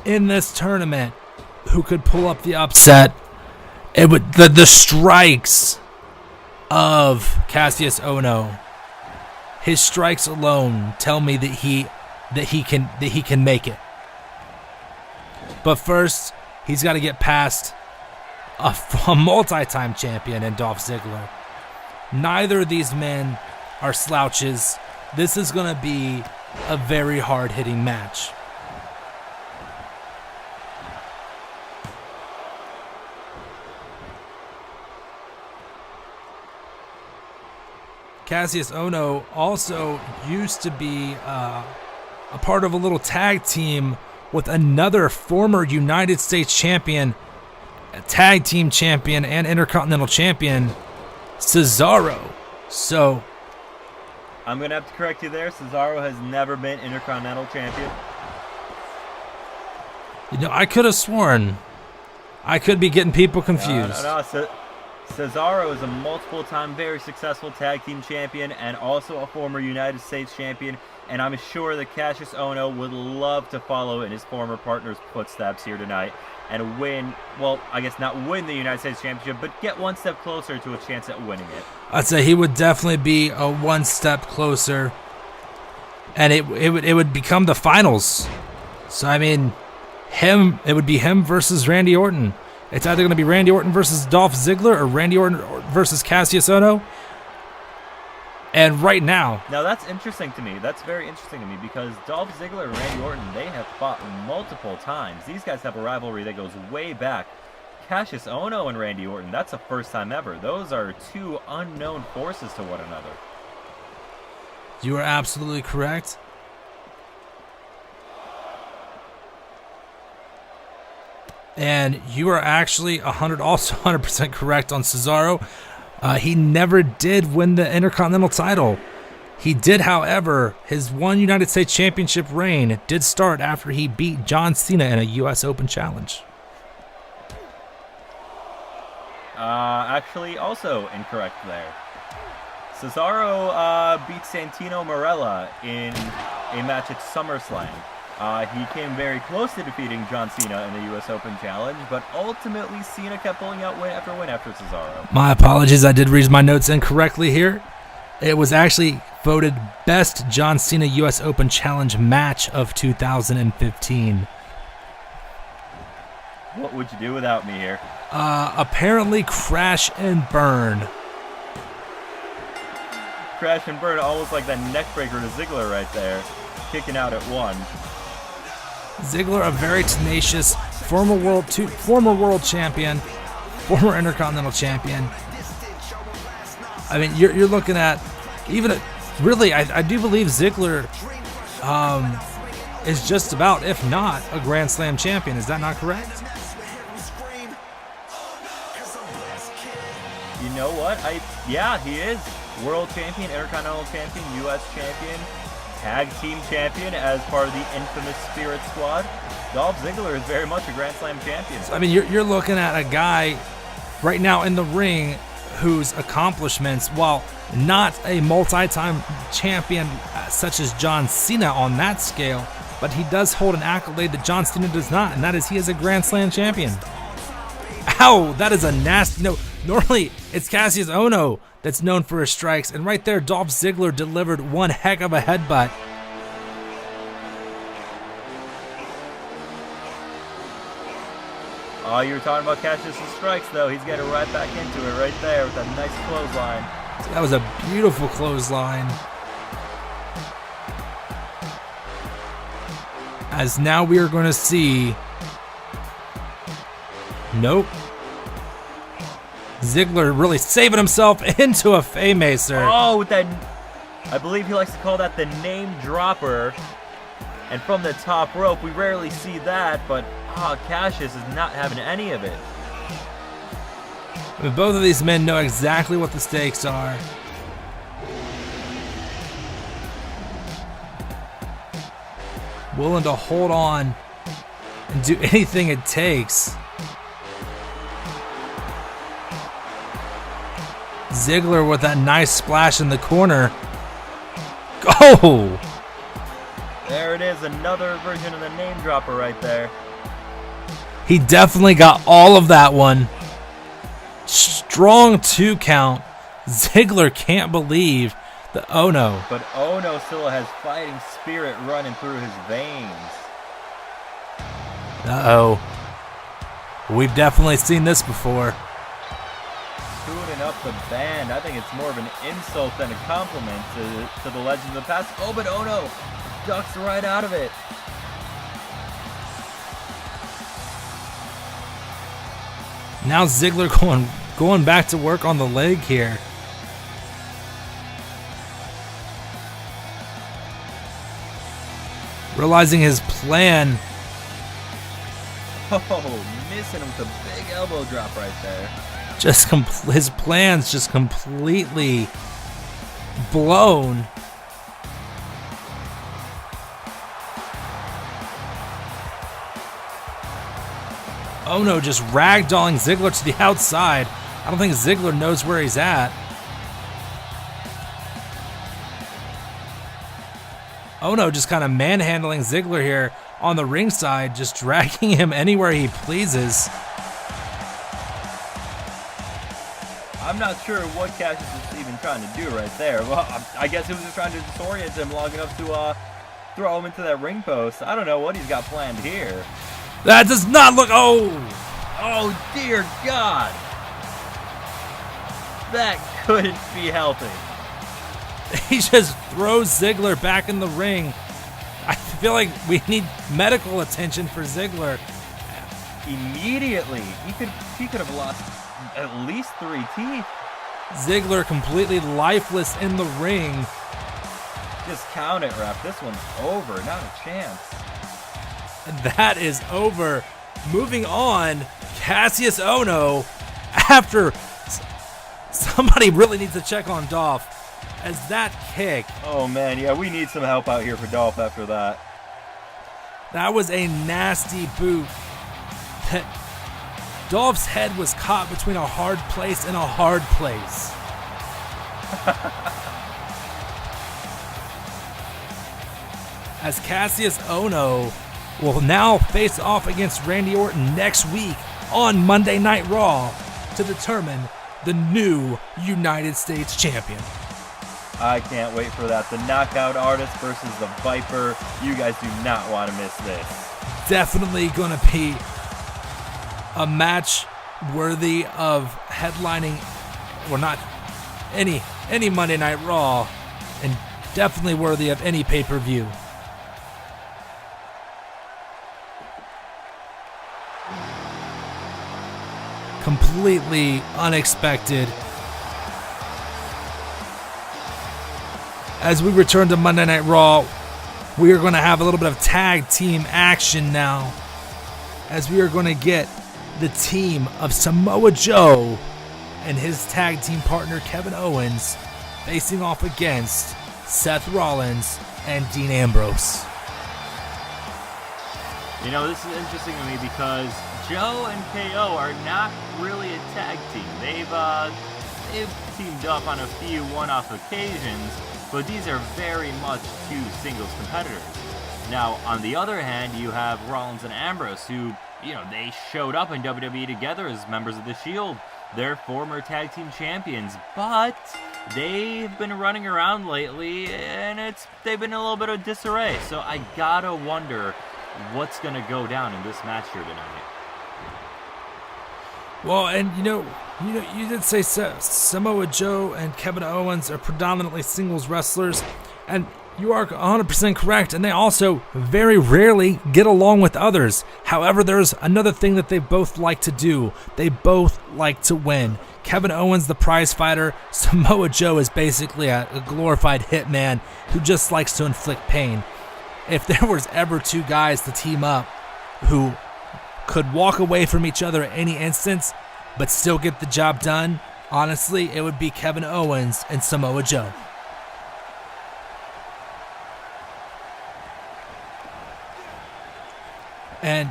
in this tournament who could pull up the upset, it would the strikes of Cassius Ohno. His strikes alone tell me that he can make it. But first, he's got to get past a multi-time champion in Dolph Ziggler. Neither of these men are slouches. This is going to be a very hard-hitting match. Cassius Ohno also used to be a part of a little tag team with another former United States champion, a tag team champion, and Intercontinental champion, Cesaro. So, I'm going to have to correct you there. Cesaro has never been Intercontinental champion. I could have sworn I could be getting people confused. Cesaro is a multiple-time very successful tag team champion and also a former United States champion, and I'm sure that Cassius Ohno would love to follow in his former partner's footsteps here tonight and win, well, I guess not win the United States Championship, but get one step closer to a chance at winning it. I'd say he would definitely be a one step closer, and it would become the finals. So, I mean, it would be him versus Randy Orton. It's either going to be Randy Orton versus Dolph Ziggler or Randy Orton versus Cassius Ohno. And right now... Now, that's interesting to me. That's very interesting to me because Dolph Ziggler and Randy Orton, they have fought multiple times. These guys have a rivalry that goes way back. Cassius Ohno and Randy Orton, that's the first time ever. Those are two unknown forces to one another. You are absolutely correct. And you are actually 100% correct on Cesaro. He never did win the Intercontinental title. He did, however, his one United States Championship reign did start after he beat John Cena in a U.S. Open challenge. Actually, also incorrect there. Cesaro beat Santino Marella in a match at SummerSlam. He came very close to defeating John Cena in the U.S. Open Challenge, but ultimately Cena kept pulling out win after Cesaro. My apologies, I did read my notes incorrectly here. It was actually voted Best John Cena U.S. Open Challenge Match of 2015. What would you do without me here? Apparently Crash and Burn. Crash and Burn, almost like that neckbreaker to Ziggler right there, kicking out at one. Ziggler, a very tenacious former world champion, former Intercontinental champion. I mean, you're looking at really, I do believe Ziggler is just about, if not, a Grand Slam champion. Is that not correct? You know what? Yeah, he is world champion, Intercontinental champion, U.S. champion, tag team champion as part of the infamous Spirit Squad. Dolph Ziggler is very much a Grand Slam champion. I mean, you're looking at a guy right now in the ring whose accomplishments, while not a multi-time champion such as John Cena on that scale, but he does hold an accolade that John Cena does not, and that is he is a Grand Slam champion. Ow, that is a nasty... No, normally it's Cassius Ohno that's known for his strikes, and right there Dolph Ziggler delivered one heck of a headbutt. Oh, you were talking about Cassius' strikes, though. He's getting right back into it right there with that nice clothesline. That was a beautiful clothesline. As now we are going to see... Nope. Ziggler really saving himself into a Faymacer. Oh, with that... I believe he likes to call that the name dropper. And from the top rope, we rarely see that, but Cassius is not having any of it. I mean, both of these men know exactly what the stakes are. Willing to hold on and do anything it takes. Ziggler with that nice splash in the corner. Go! There it is, another version of the name dropper right there. He definitely got all of that one. Strong 2 count. Ziggler can't believe the Ohno. But Ohno still has fighting spirit running through his veins. Uh-oh. We've definitely seen this before. Tuning up the band. I think it's more of an insult than a compliment to the legends of the past. Oh, but Ohno ducks right out of it. Now Ziggler going back to work on the leg here. Realizing his plan. Oh, missing him with a big elbow drop right there. His plan's just completely blown. Ono just ragdolling Ziggler to the outside. I don't think Ziggler knows where he's at. Ono just kind of manhandling Ziggler here on the ringside, just dragging him anywhere he pleases. I'm not sure what Cassius is even trying to do right there. Well, I guess he was just trying to disorient him long enough to throw him into that ring post. I don't know what he's got planned here. That does not look... Oh, dear God. That couldn't be healthy. he just throws Ziggler back in the ring. I feel like we need medical attention for Ziggler. Immediately. He could have lost at least 3 teeth. Ziggler completely lifeless in the ring. Just count it, ref. This one's over. Not a chance. And that is over. Moving on, Cassius Ohno, after somebody really needs to check on Dolph, as that kick. Oh, man. Yeah, we need some help out here for Dolph after that. That was a nasty boot. Dolph's head was caught between a hard place and a hard place. As Cassius Ohno will now face off against Randy Orton next week on Monday Night Raw to determine the new United States Champion. I can't wait for that. The Knockout Artist versus the Viper. You guys do not want to miss this. Definitely going to be a match worthy of headlining, or not any Monday Night Raw, and definitely worthy of any pay-per-view. Completely unexpected. As we return to Monday Night Raw, we are going to have a little bit of tag team action now, as we are going to get the team of Samoa Joe and his tag team partner Kevin Owens facing off against Seth Rollins and Dean Ambrose. You know, this is interesting to me because Joe and KO are not really a tag team. They've teamed up on a few one-off occasions, but these are very much 2 singles competitors. Now, on the other hand, you have Rollins and Ambrose, who, you know, they showed up in WWE together as members of the Shield. They're former tag team champions, but they've been running around lately, and they've been in a little bit of disarray. So I gotta wonder what's gonna go down in this match here tonight. Well, and you did say Samoa Joe and Kevin Owens are predominantly singles wrestlers, and you are 100% correct, and they also very rarely get along with others. However, there's another thing that they both like to do. They both like to win. Kevin Owens, the prize fighter. Samoa Joe is basically a glorified hitman who just likes to inflict pain. If there was ever 2 guys to team up who could walk away from each other at any instance but still get the job done, honestly, it would be Kevin Owens and Samoa Joe. And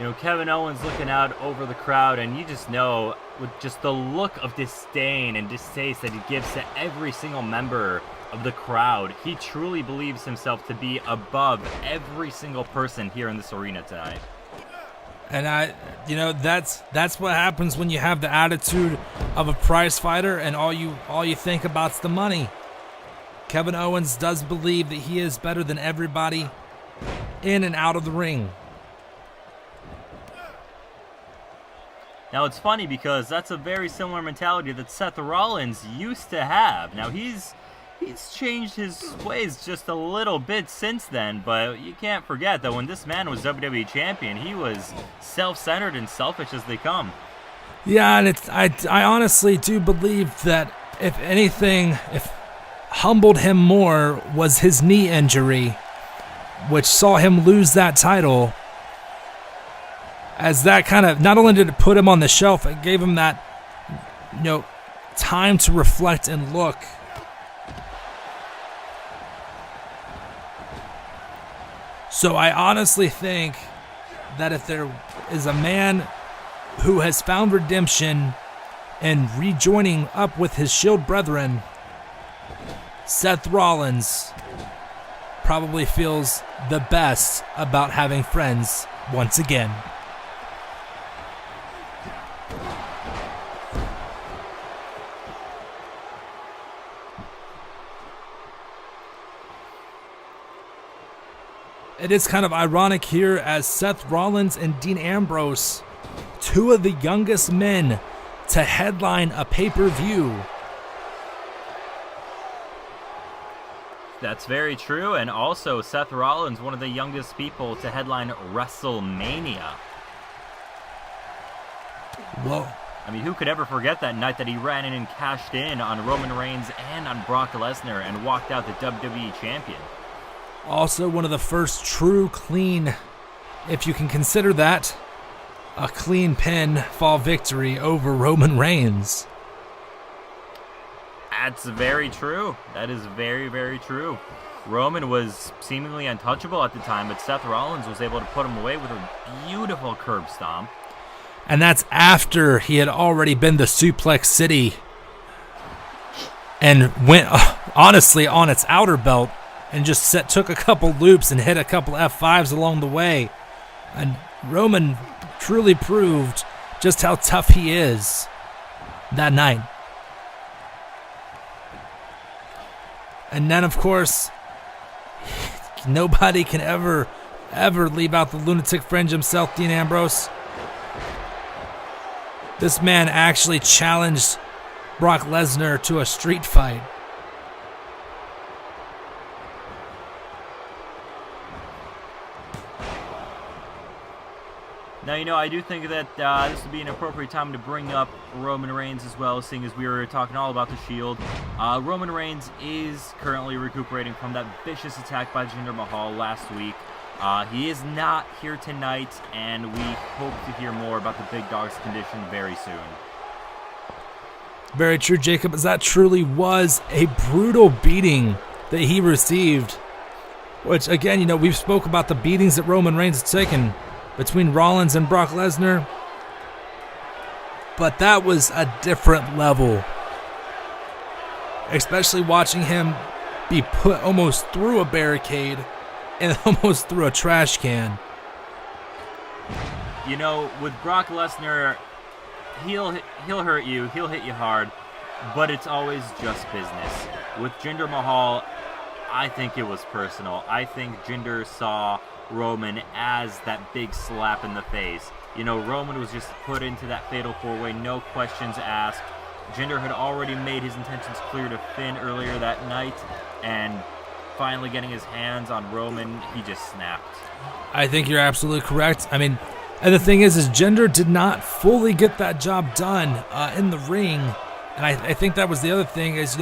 You know, Kevin Owens looking out over the crowd, and you just know, with just the look of disdain and distaste that he gives to every single member of the crowd, he truly believes himself to be above every single person here in this arena tonight. And that's what happens when you have the attitude of a prize fighter and all you think about's the money. Kevin Owens does believe that he is better than everybody in and out of the ring. Now, it's funny because that's a very similar mentality that Seth Rollins used to have. Now, he's changed his ways just a little bit since then, but you can't forget that when this man was WWE Champion, he was self-centered and selfish as they come. Yeah, and I honestly do believe that if anything, if humbled him more was his knee injury, which saw him lose that title, as that kind of, not only did it put him on the shelf, it gave him that, time to reflect and look. So I honestly think that if there is a man who has found redemption and rejoining up with his Shield brethren, Seth Rollins probably feels the best about having friends once again. It is kind of ironic here as Seth Rollins and Dean Ambrose, two of the youngest men to headline a pay-per-view. That's very true, and also Seth Rollins, one of the youngest people to headline WrestleMania. Whoa. I mean, who could ever forget that night that he ran in and cashed in on Roman Reigns and on Brock Lesnar and walked out the WWE Champion? Also one of the first true clean, if you can consider that, a clean pinfall victory over Roman Reigns. That's very true. That is very, very true. Roman was seemingly untouchable at the time, but Seth Rollins was able to put him away with a beautiful curb stomp. And that's after he had already been to Suplex City and went, honestly, on its outer belt and just took a couple loops and hit a couple F5s along the way. And Roman truly proved just how tough he is that night. And then, of course, nobody can ever leave out the lunatic fringe himself, Dean Ambrose. This man actually challenged Brock Lesnar to a street fight. Now, I do think that this would be an appropriate time to bring up Roman Reigns as well, seeing as we were talking all about the Shield. Roman Reigns is currently recuperating from that vicious attack by Jinder Mahal last week. He is not here tonight, and we hope to hear more about the Big Dog's condition very soon. Very true, Jacob, as that truly was a brutal beating that he received. Which, again, we've spoke about the beatings that Roman Reigns has taken between Rollins and Brock Lesnar. But that was a different level. Especially watching him be put almost through a barricade and almost through a trash can. With Brock Lesnar, he'll hurt you, he'll hit you hard, but it's always just business. With Jinder Mahal, I think it was personal. I think Jinder saw Roman as that big slap in the face. Roman was just put into that fatal four-way, no questions asked. Jinder had already made his intentions clear to Finn earlier that night, and finally getting his hands on Roman, he just snapped. I think you're absolutely correct. I mean, and the thing is Jinder did not fully get that job done in the ring, and I think that was the other thing is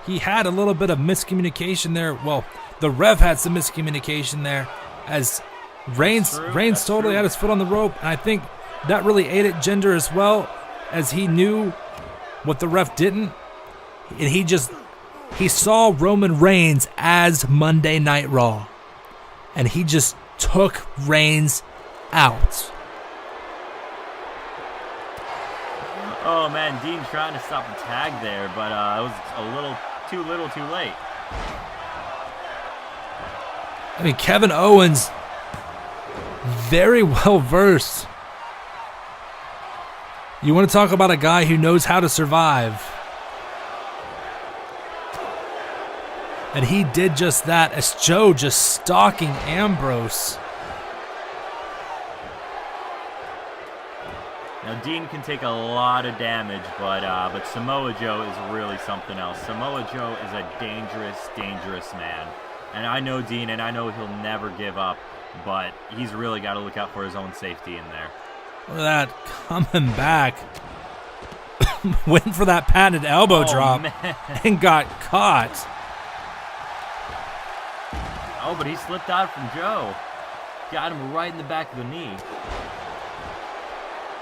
he had a little bit of miscommunication there. Well, the ref had some miscommunication there, as Reigns totally had his foot on the rope, and I think that really aided Jinder as well, as he knew what the ref didn't, and he saw Roman Reigns as Monday Night Raw, and he just took Reigns out. Oh man, Dean trying to stop the tag there, but it was a little too late. I mean, Kevin Owens, very well versed. You want to talk about a guy who knows how to survive. And he did just that, as Joe just stalking Ambrose. Now, Dean can take a lot of damage, but Samoa Joe is really something else. Samoa Joe is a dangerous, dangerous man. And I know Dean, and I know he'll never give up, but he's really got to look out for his own safety in there. Look at that, coming back. Went for that patented elbow drop, man, and got caught. Oh, but he slipped out from Joe. Got him right in the back of the knee.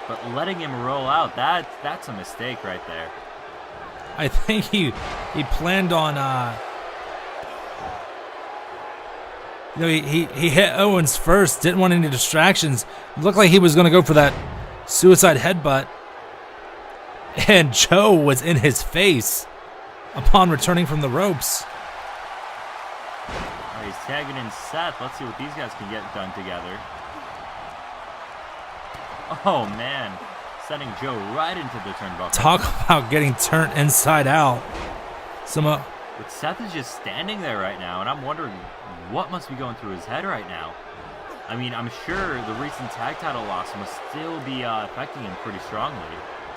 But letting him roll out, that's a mistake right there. I think he planned on he hit Owens first, didn't want any distractions. Looked like he was going to go for that suicide headbutt. And Joe was in his face upon returning from the ropes. Oh, he's tagging in Seth. Let's see what these guys can get done together. Oh, man. Sending Joe right into the turnbuckle. Talk about getting turned inside out. But Seth is just standing there right now, and I'm wondering what must be going through his head right now. I mean, I'm sure the recent tag title loss must still be affecting him pretty strongly.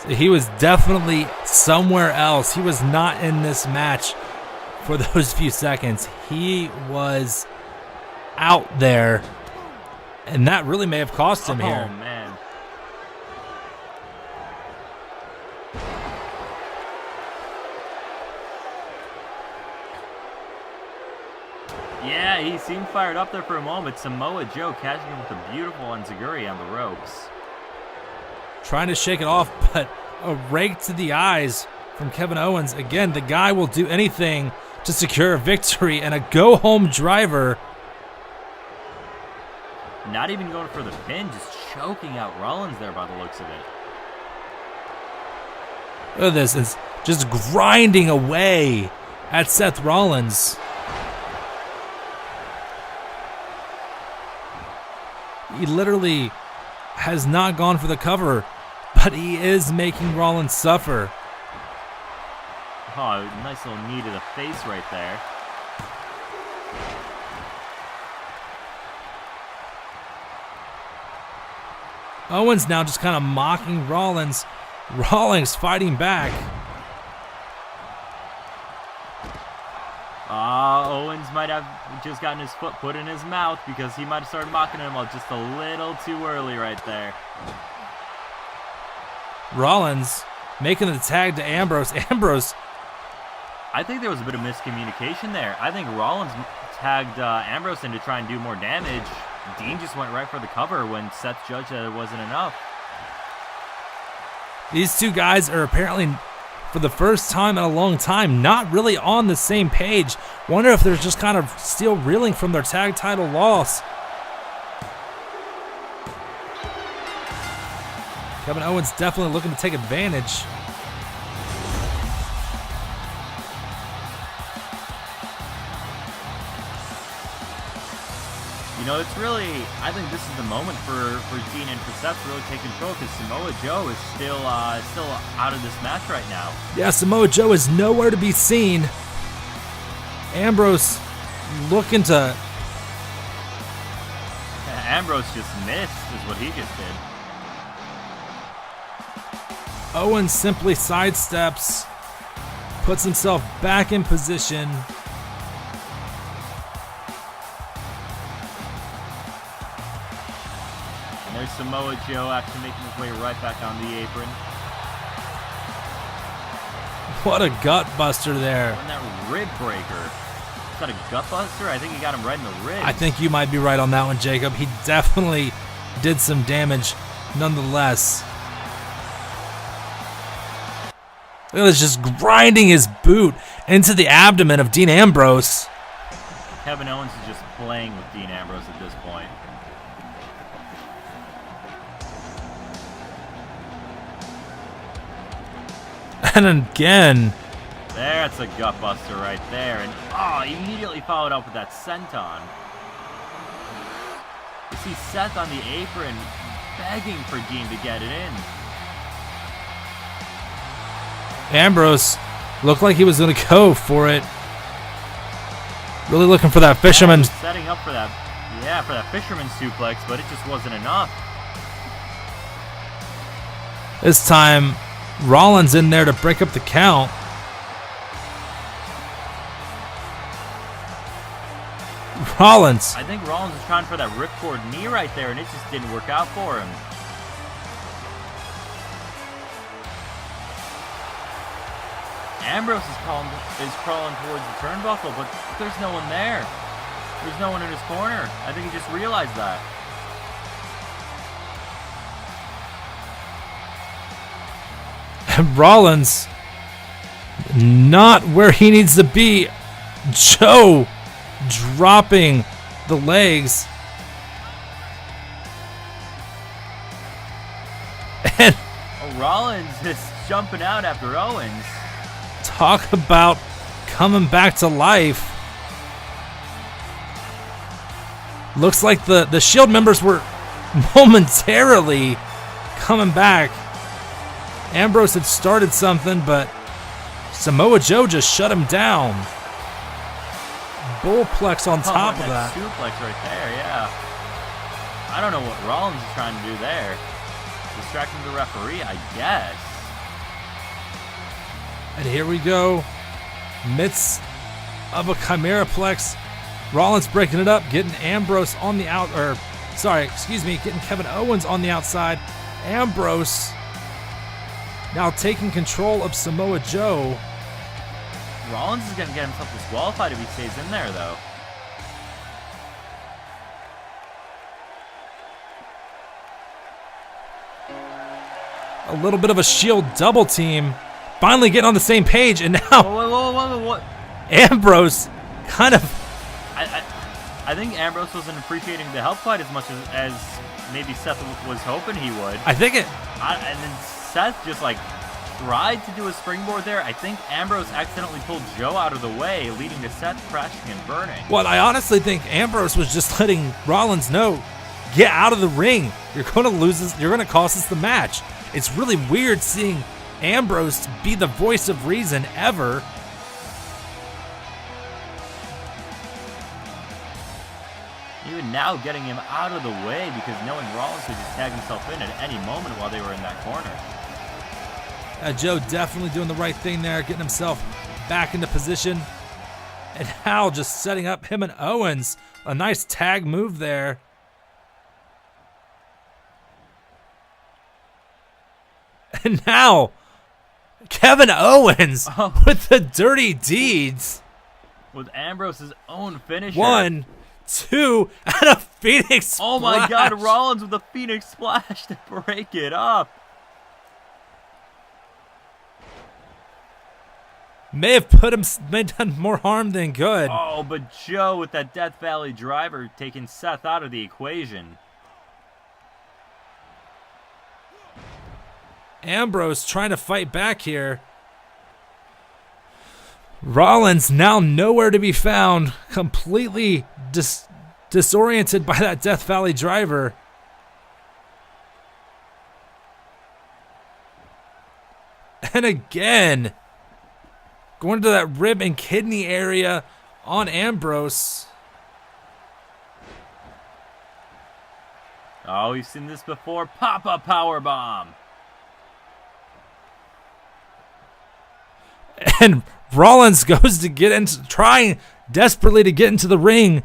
He was definitely somewhere else. He was not in this match for those few seconds. He was out there, and that really may have cost him here. Oh, man. Yeah, he seemed fired up there for a moment. Samoa Joe catching him with a beautiful enziguri on the ropes. Trying to shake it off, but a rake to the eyes from Kevin Owens. Again, the guy will do anything to secure a victory, and a go-home driver. Not even going for the pin, just choking out Rollins there by the looks of it. Look at this. It's just grinding away at Seth Rollins. He literally has not gone for the cover, but he is making Rollins suffer. Oh, nice little knee to the face right there. Owens now just kind of mocking Rollins. Rollins fighting back. Owens might have just gotten his foot put in his mouth because he might have started mocking him just a little too early right there. Rollins making the tag to Ambrose. Ambrose. I think there was a bit of miscommunication there. I think Rollins tagged Ambrose in to try and do more damage. Dean just went right for the cover when Seth judged that it wasn't enough. These two guys are apparently, for the first time in a long time, not really on the same page. Wonder if they're just kind of still reeling from their tag title loss. Kevin Owens definitely looking to take advantage. You know, it's really, I think this is the moment for Dean and for Seth to really take control because Samoa Joe is still out of this match right now. Yeah, Samoa Joe is nowhere to be seen. Ambrose looking to... Ambrose just missed is what he just did. Owens simply sidesteps, puts himself back in position. And there's Samoa Joe actually making his way right back on the apron. What a gut buster there. And that rib breaker. Is that a gut buster? I think he got him right in the ribs. I think you might be right on that one, Jacob. He definitely did some damage nonetheless. Look at this, just grinding his boot into the abdomen of Dean Ambrose. Kevin Owens is just playing with Dean Ambrose at this point. And again. That's a gut buster right there. And immediately followed up with that senton. You see Seth on the apron begging for Dean to get it in. Ambrose looked like he was going to go for it. Really looking for that fisherman. Setting up for that, for that fisherman suplex, but it just wasn't enough. This time, Rollins in there to break up the count. Rollins. I think Rollins was trying for that ripcord knee right there, and it just didn't work out for him. Ambrose is crawling towards the turnbuckle, but there's no one there. There's no one in his corner. I think he just realized that. And Rollins, not where he needs to be. Joe dropping the legs. And Rollins is jumping out after Owens. Talk about coming back to life. Looks like the Shield members were momentarily coming back. Ambrose had started something, but Samoa Joe just shut him down. Bullplex on top of that. Suplex right there, yeah. I don't know what Rollins is trying to do there. Distracting the referee, I guess. And here we go. Midst of a Chimeraplex. Rollins breaking it up, getting Ambrose on the getting Kevin Owens on the outside. Ambrose now taking control of Samoa Joe. Rollins is going to get himself disqualified if he stays in there, though. A little bit of a Shield double team. Finally getting on the same page, and now What? Ambrose kind of... I think Ambrose wasn't appreciating the help quite as much as maybe Seth was hoping he would. I think it... And then Seth just tried to do a springboard there. I think Ambrose accidentally pulled Joe out of the way, leading to Seth crashing and burning. Well, I honestly think Ambrose was just letting Rollins know, get out of the ring. You're going to lose this. You're going to cost us the match. It's really weird seeing Ambrose be the voice of reason ever. Even now getting him out of the way because knowing Rollins could just tag himself in at any moment while they were in that corner. Joe definitely doing the right thing there, getting himself back into position. And Hal just setting up him and Owens. A nice tag move there. And now, Kevin Owens with the dirty deeds. With Ambrose's own finisher. 1, 2, and a Phoenix Splash. Oh my God, Rollins with a Phoenix Splash to break it up. May have done more harm than good. Oh, but Joe with that Death Valley driver taking Seth out of the equation. Ambrose trying to fight back here. Rollins now nowhere to be found, completely disoriented by that Death Valley driver. And again, going to that rib and kidney area on Ambrose. Oh, we've seen this before. Pop-up powerbomb. And Rollins goes to trying desperately to get into the ring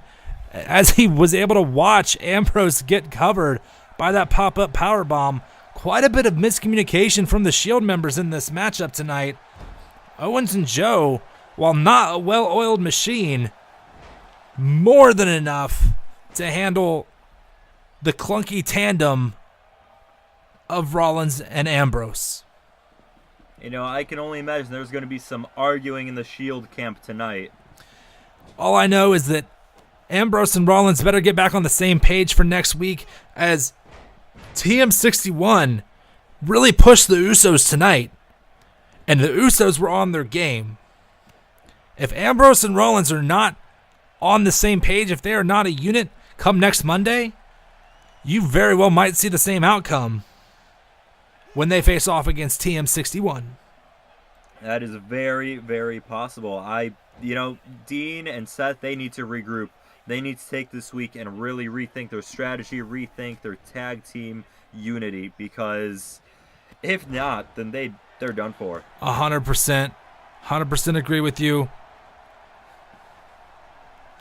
as he was able to watch Ambrose get covered by that pop-up powerbomb. Quite a bit of miscommunication from the Shield members in this matchup tonight. Owens and Joe, while not a well-oiled machine, more than enough to handle the clunky tandem of Rollins and Ambrose. You know, I can only imagine there's going to be some arguing in the Shield camp tonight. All I know is that Ambrose and Rollins better get back on the same page for next week, as TM61 really pushed the Usos tonight, and the Usos were on their game. If Ambrose and Rollins are not on the same page, if they are not a unit come next Monday, you very well might see the same outcome when they face off against TM61. That is very, very possible. Dean and Seth, they need to regroup. They need to take this week and really rethink their strategy, rethink their tag team unity, because If not, then they're done for. 100%. 100% agree with you.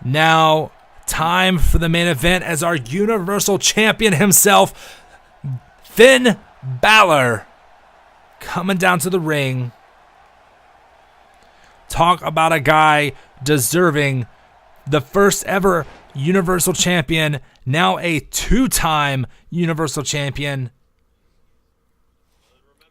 Now, time for the main event as our Universal Champion himself, Finn Balor, coming down to the ring. Talk about a guy deserving the first ever Universal Champion, now a 2-time Universal Champion.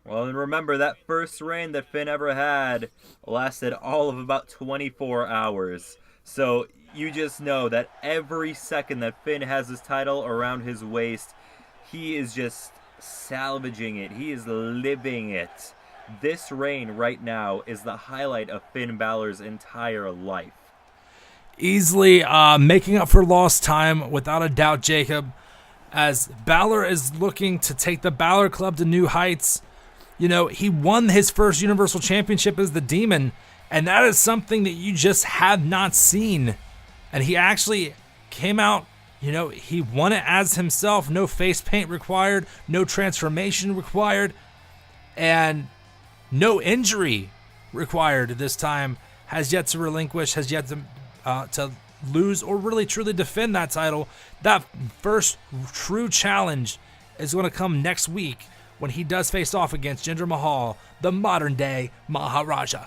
Well, and remember, that first reign that Finn ever had lasted all of about 24 hours. So you just know that every second that Finn has his title around his waist, he is just salvaging it. He is living it. This reign right now is the highlight of Finn Balor's entire life. Easily making up for lost time, without a doubt, Jacob, as Balor is looking to take the Balor Club to new heights. You know, he won his first Universal Championship as the Demon, and that is something that you just have not seen. And he actually came out, you know, he won it as himself, no face paint required, no transformation required, and no injury required this time. Has yet to relinquish, has yet to lose or really truly defend that title. That first true challenge is going to come next week when he does face off against Jinder Mahal, the modern day Maharaja.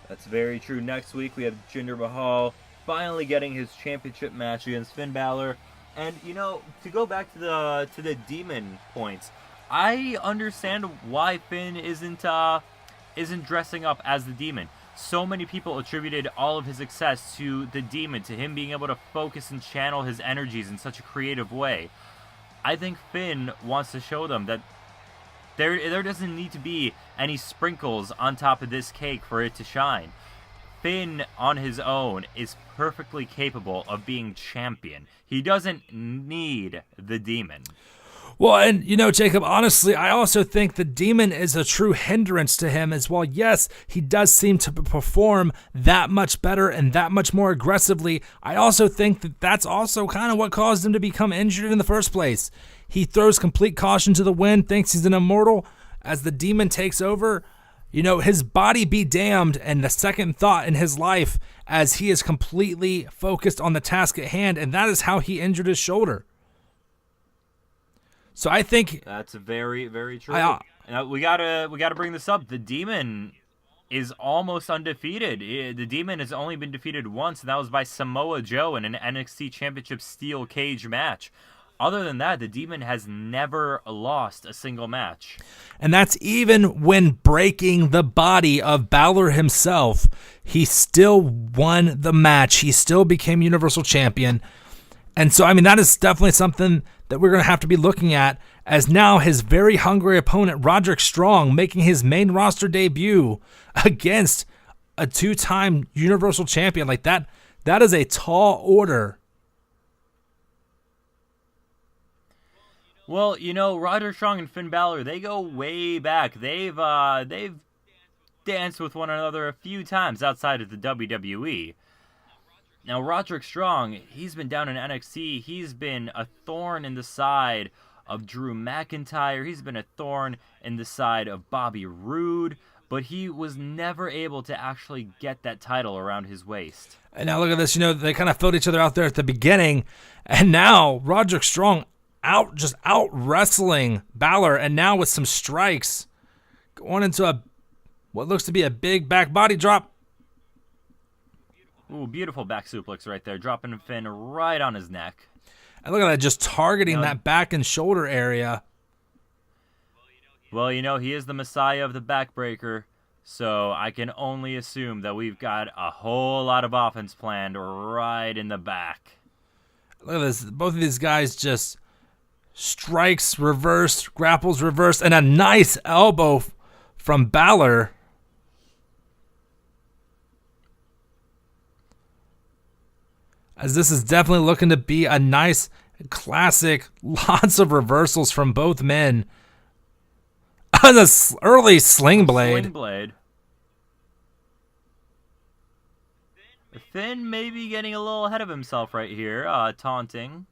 That's very true. Next week we have Jinder Mahal finally getting his championship match against Finn Balor. And you know, to go back to the Demon points, I understand why Finn isn't dressing up as the Demon. So many people attributed all of his success to the Demon, to him being able to focus and channel his energies in such a creative way. I think Finn wants to show them that there doesn't need to be any sprinkles on top of this cake for it to shine. Finn, on his own, is perfectly capable of being champion. He doesn't need the Demon. Well, and you know, Jacob, honestly, I also think the Demon is a true hindrance to him as well. Yes, he does seem to perform that much better and that much more aggressively. I also think that that's also kind of what caused him to become injured in the first place. He throws complete caution to the wind, thinks he's an immortal. As the Demon takes over, you know, his body be damned, and the second thought in his life as he is completely focused on the task at hand, and that is how he injured his shoulder. So I think that's very, very true. We gotta bring this up. The Demon is almost undefeated. The Demon has only been defeated once, and that was by Samoa Joe in an NXT Championship steel cage match. Other than that, the Demon has never lost a single match. And that's even when breaking the body of Balor himself. He still won the match. He still became Universal Champion. And so, I mean, that is definitely something that we're going to have to be looking at, as now his very hungry opponent, Roderick Strong, making his main roster debut against a 2-time Universal Champion. Like that is a tall order. Well, you know, Roderick Strong and Finn Balor, they go way back. They've danced with one another a few times outside of the WWE. Now, Roderick Strong, he's been down in NXT. He's been a thorn in the side of Drew McIntyre. He's been a thorn in the side of Bobby Roode. But he was never able to actually get that title around his waist. And now look at this. You know, they kind of filled each other out there at the beginning. And now Roderick Strong out wrestling Balor. And now with some strikes, going into what looks to be a big back body drop. Ooh, beautiful back suplex right there, dropping Finn right on his neck. And look at that, just targeting that back and shoulder area. Well, you know, he is the messiah of the backbreaker, so I can only assume that we've got a whole lot of offense planned right in the back. Look at this, both of these guys just strikes reversed, grapples reversed, and a nice elbow from Balor. As this is definitely looking to be a nice, classic, lots of reversals from both men. The early sling blade. Finn may be getting a little ahead of himself right here, taunting.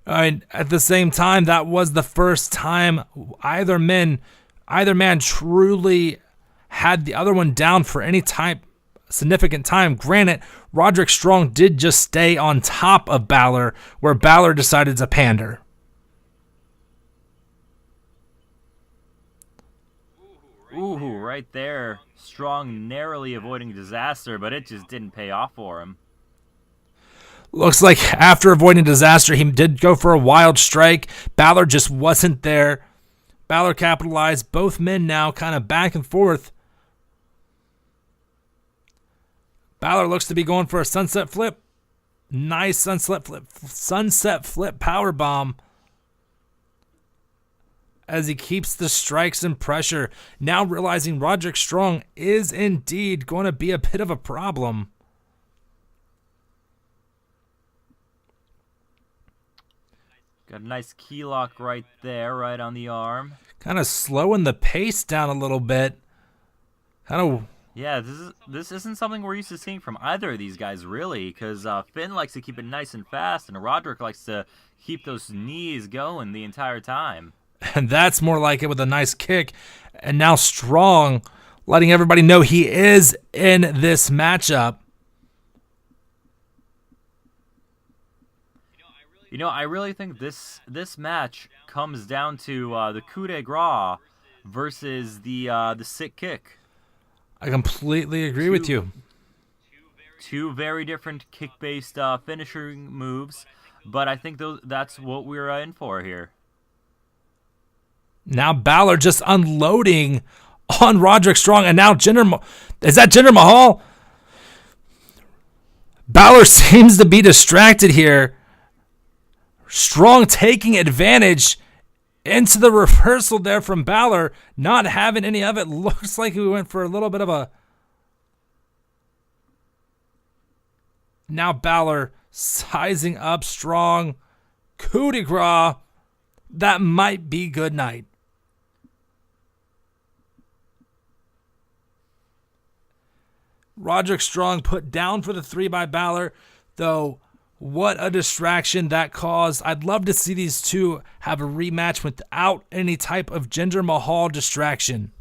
At the same time, that was the first time either man truly had the other one down for any significant time. Granted, Roderick Strong did just stay on top of Balor, where Balor decided to pander. Ooh, right there. Strong narrowly avoiding disaster, but it just didn't pay off for him. Looks like after avoiding disaster, he did go for a wild strike. Balor just wasn't there. Balor capitalized. Both men now kind of back and forth. Balor looks to be going for a sunset flip. Nice sunset flip power bomb. As he keeps the strikes and pressure. Now realizing Roderick Strong is indeed going to be a bit of a problem. Got a nice key lock right there, right on the arm. Kind of slowing the pace down a little bit. Yeah, this isn't something we're used to seeing from either of these guys, really, because Finn likes to keep it nice and fast, and Roderick likes to keep those knees going the entire time. And that's more like it with a nice kick. And now Strong letting everybody know he is in this matchup. I really think this match comes down to the coup de grace versus the sick kick. I completely agree with you. Two very different kick-based finishing moves, but I think that's what we're in for here. Now Balor just unloading on Roderick Strong, and now is that Jinder Mahal? Balor seems to be distracted here. Strong taking advantage into the reversal there from Balor, not having any of it. Looks like we went for a little bit of a... Now Balor sizing up Strong. Coup de grace. That might be good night. Roderick Strong put down for the 3 by Balor, though what a distraction that caused. I'd love to see these two have a rematch without any type of Jinder Mahal distraction.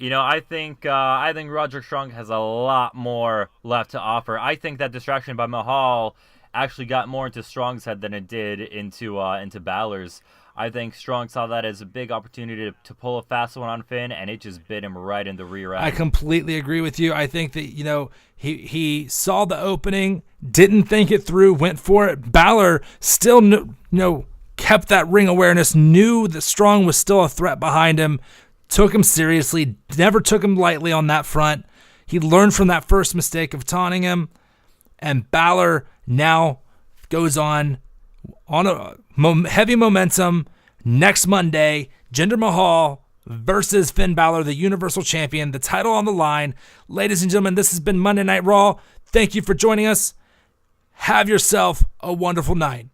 I think Roderick Strong has a lot more left to offer. I think that distraction by Mahal actually got more into Strong's head than it did into Balor's. I think Strong saw that as a big opportunity to pull a fast one on Finn, and it just bit him right in the rear end. I completely agree with you. I think that, he saw the opening, didn't think it through, went for it. Balor still, kept that ring awareness, knew that Strong was still a threat behind him, took him seriously, never took him lightly on that front. He learned from that first mistake of taunting him, and Balor now goes on a heavy momentum. Next Monday, Jinder Mahal versus Finn Balor, the Universal Champion, the title on the line. Ladies and gentlemen, this has been Monday Night Raw. Thank you for joining us. Have yourself a wonderful night.